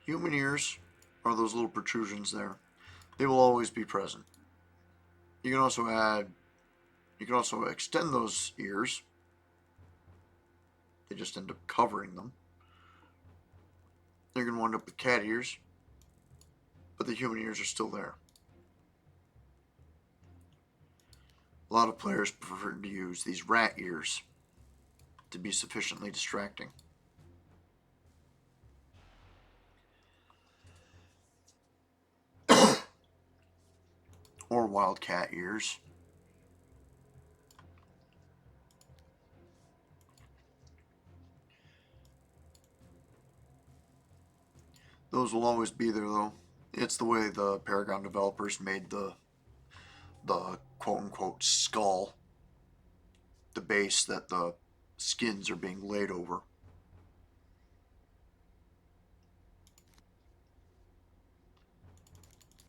Human ears are those little protrusions there. They will always be present. You can also extend those ears. They just end up covering them. You're going to wind up with cat ears, but the human ears are still there. A lot of players prefer to use these rat ears to be sufficiently distracting. Or wildcat ears. Those will always be there though. It's the way the Paragon developers made the quote-unquote skull, the base that the skins are being laid over.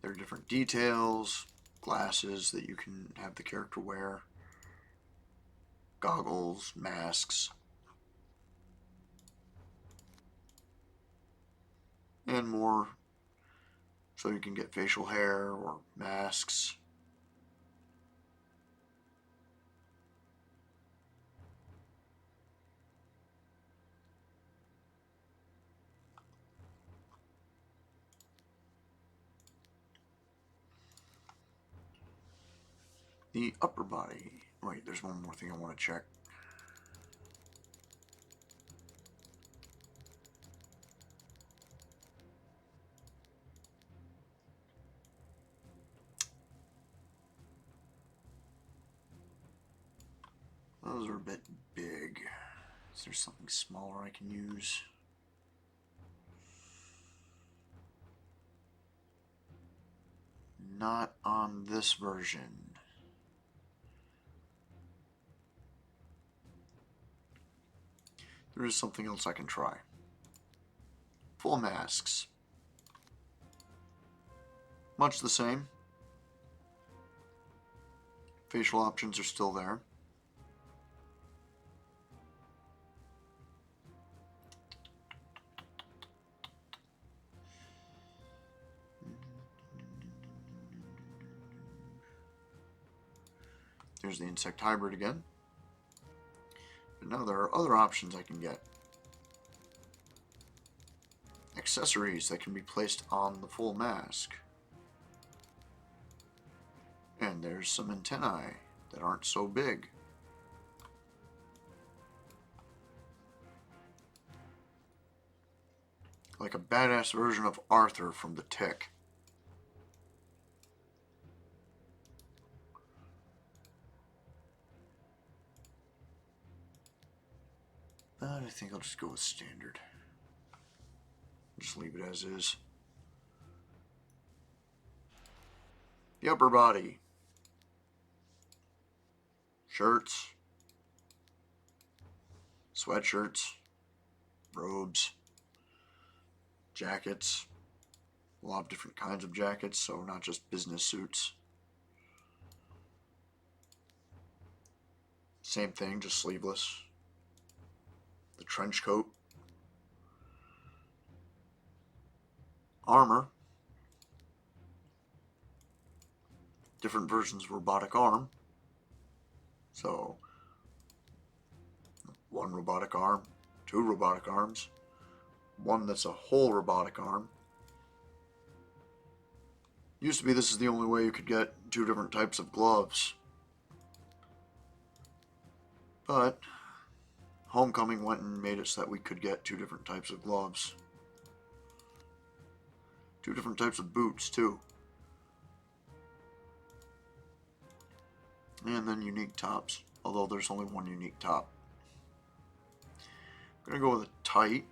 There are different details, glasses that you can have the character wear, goggles, masks, and more, so you can get facial hair or masks. The upper body. Wait, there's one more thing I want to check. Those are a bit big. Is there something smaller I can use? Not on this version. There is something else I can try. Full masks. Much the same. Facial options are still there. There's the insect hybrid again. But now there are other options I can get. Accessories that can be placed on the full mask. And there's some antennae that aren't so big. Like a badass version of Arthur from The Tick. But I think I'll just go with standard. Just leave it as is. The upper body. Shirts. Sweatshirts. Robes. Jackets. A lot of different kinds of jackets, so not just business suits. Same thing, just sleeveless. The trench coat. Armor. Different versions of robotic arm. So, one robotic arm, two robotic arms, one that's a whole robotic arm. Used to be this is the only way you could get two different types of gloves. But Homecoming went and made it so that we could get two different types of gloves. Two different types of boots, too. And then unique tops, although there's only one unique top. I'm going to go with a tight,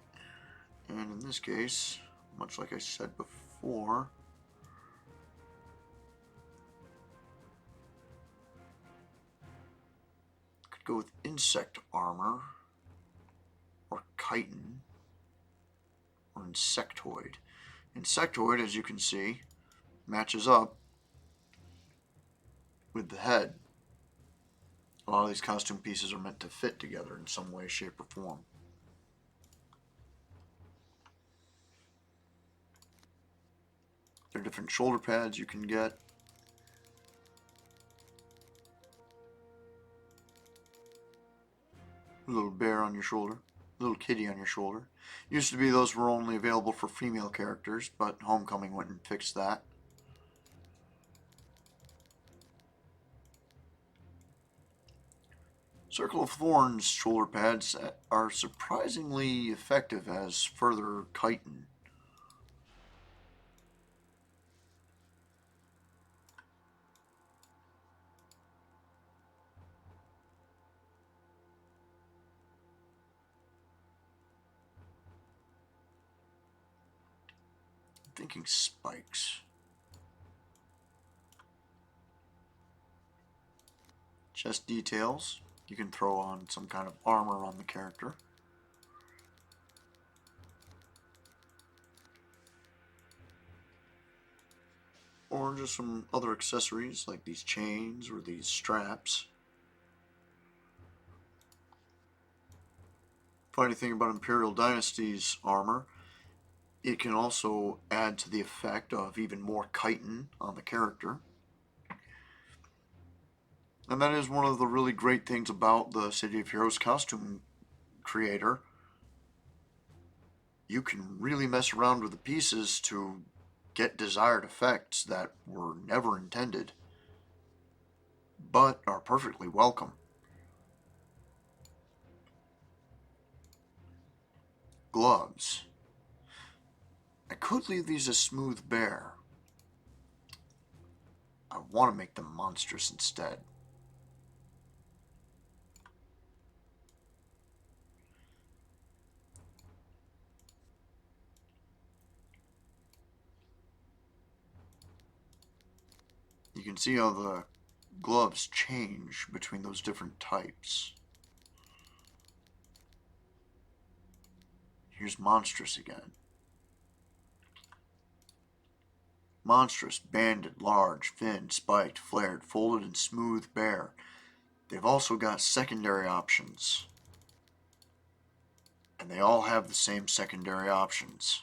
and in this case, much like I said before, I could go with insect armor, or chitin, or insectoid. Insectoid, as you can see, matches up with the head. A lot of these costume pieces are meant to fit together in some way, shape, or form. There are different shoulder pads you can get. A little bear on your shoulder. A little kitty on your shoulder. Used to be those were only available for female characters, but Homecoming went and fixed that. Circle of Thorns shoulder pads are surprisingly effective as further chitin. I'm thinking spikes. Chest details. You can throw on some kind of armor on the character. Or just some other accessories like these chains or these straps. Funny thing about Imperial Dynasty's armor, it can also add to the effect of even more chitin on the character. And that is one of the really great things about the City of Heroes costume creator. You can really mess around with the pieces to get desired effects that were never intended, but are perfectly welcome. Gloves. I could leave these as smooth bare. I want to make them monstrous instead. you can see how the gloves change between those different types. Here's monstrous again. Monstrous, banded, large, fin, spiked, flared, folded, and smooth bare. They've also got secondary options. And they all have the same secondary options.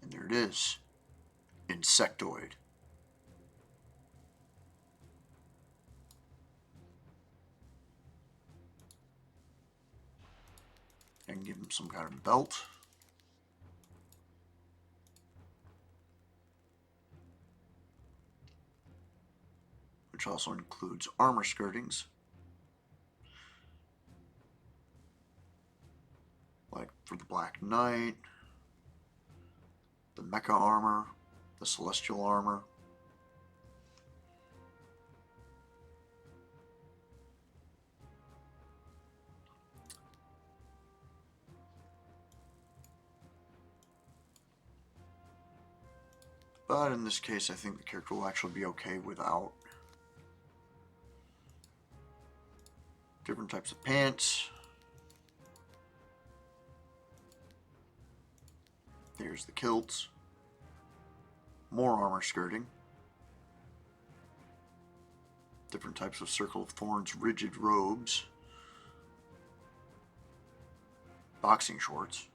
And there it is. Insectoid. I can give him some kind of belt. Which also includes armor skirtings. Like for the Black Knight, the Mecha armor, the Celestial armor. But in this case, I think the character will actually be okay without. Different types of pants. There's the kilts. More armor skirting. Different types of Circle of Thorns rigid robes. Boxing shorts.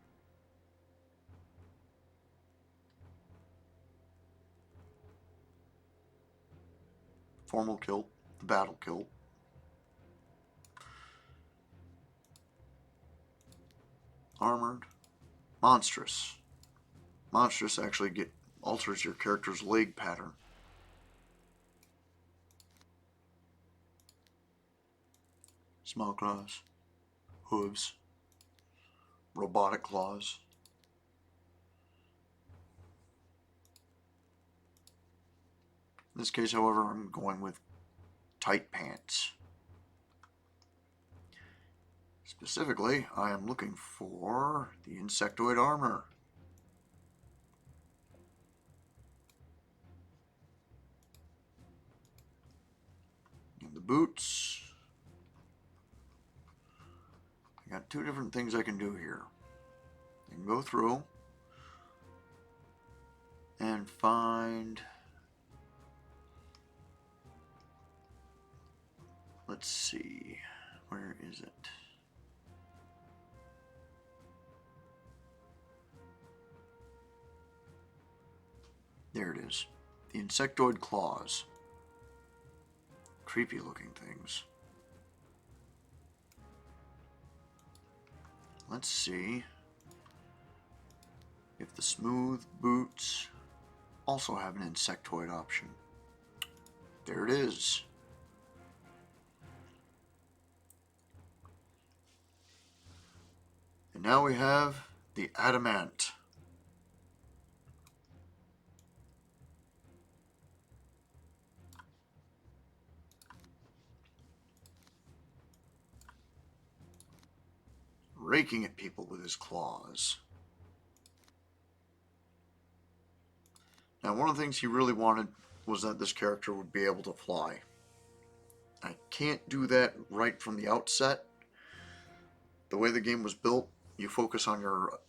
Formal kilt, the battle kilt. Armored. Monstrous. Monstrous actually alters your character's leg pattern. Small claws. Hooves. Robotic claws. In this case, however, I'm going with tight pants. Specifically, I am looking for the insectoid armor. And the boots. I got two different things I can do here. I can go through and find, let's see, where is it? There it is. The insectoid claws. Creepy looking things. Let's see if the smooth boots also have an insectoid option. There it is. And now we have the AdamAnt. Raking at people with his claws. Now, one of the things he really wanted was that this character would be able to fly. I can't do that right from the outset. The way the game was built, you focus on your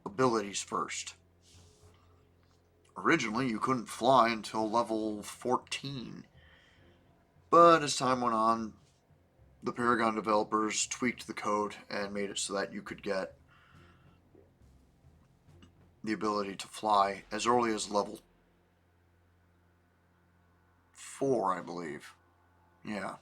abilities first. Originally, you couldn't fly until level 14. But as time went on, the Paragon developers tweaked the code and made it so that you could get the ability to fly as early as level 4, I believe. Yeah.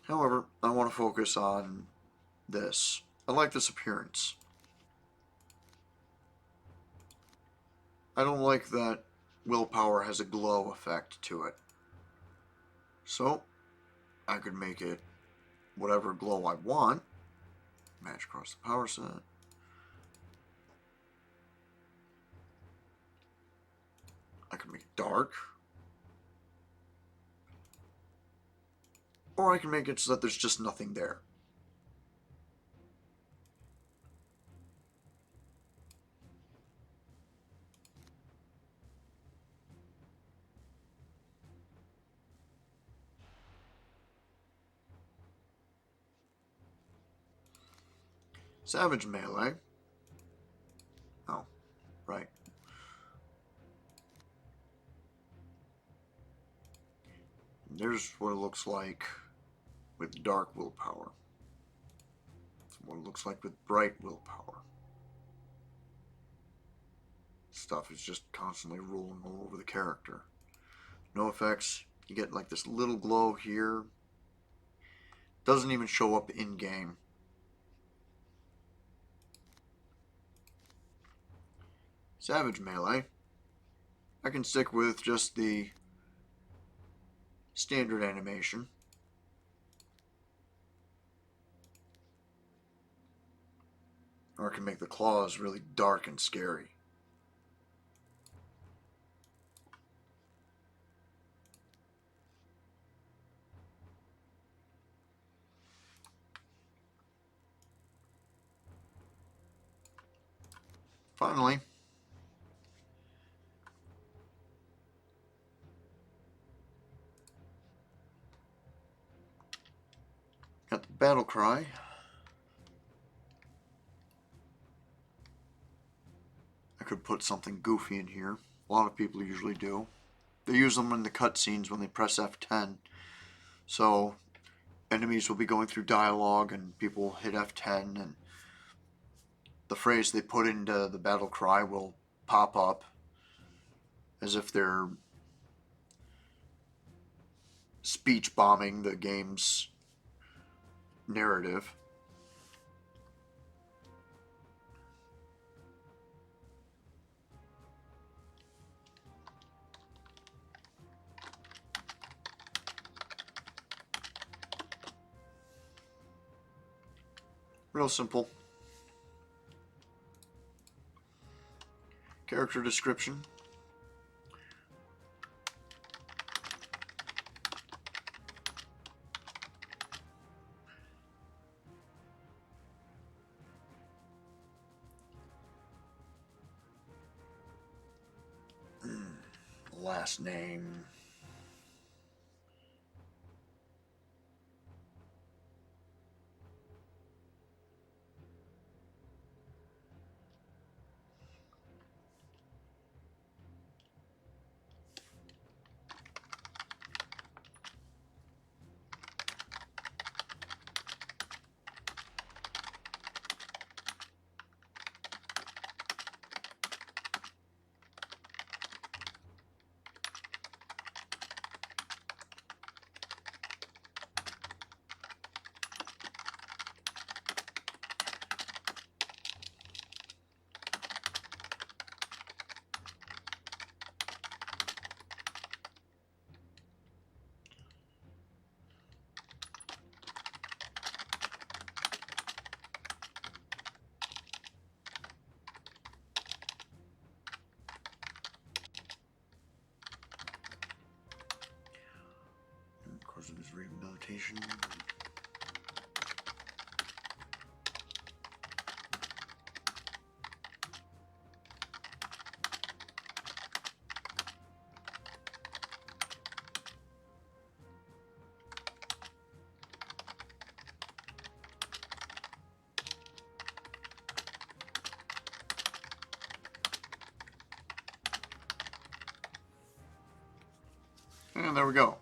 However, I want to focus on this. I like this appearance. I don't like that willpower has a glow effect to it. So, I could make it whatever glow I want. Match across the power set. I can make it dark. Or I can make it so that there's just nothing there. Savage melee. Oh, right. There's what it looks like with dark willpower. That's what it looks like with bright willpower. Stuff is just constantly rolling all over the character. No effects. You get like this little glow here. Doesn't even show up in game. Savage melee. I can stick with just the standard animation. Or I can make the claws really dark and scary. Finally, got the battle cry. I could put something goofy in here. A lot of people usually do. They use them in the cutscenes when they press F10. So enemies will be going through dialogue and people hit F10 and the phrase they put into the battle cry will pop up as if they're speech bombing the game's narrative. Real simple. Character description. Last name. Of course, it is rehabilitation. And there we go.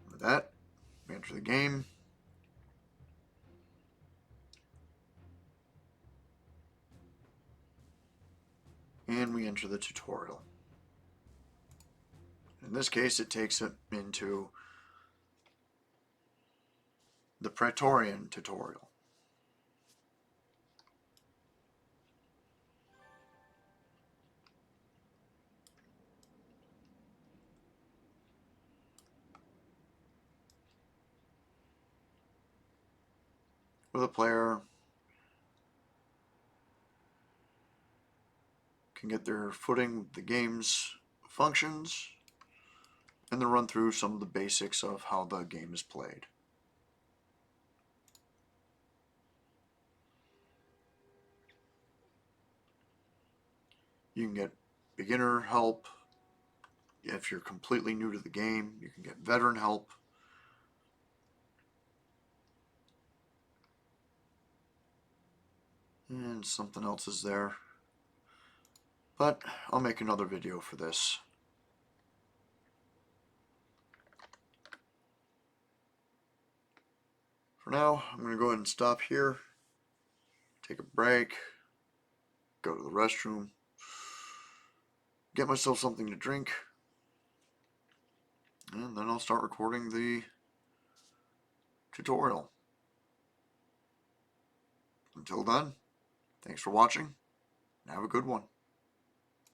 With that, we enter the game. And we enter the tutorial. In this case, it takes it into the Praetorian tutorial. where the player can get their footing with the game's functions and then run through some of the basics of how the game is played. You can get beginner help. If you're completely new to the game, you can get veteran help. And something else is there. But I'll make another video for this. For now, I'm going to go ahead and stop here, take a break, go to the restroom, get myself something to drink, and then I'll start recording the tutorial. Until then, thanks for watching, and have a good one.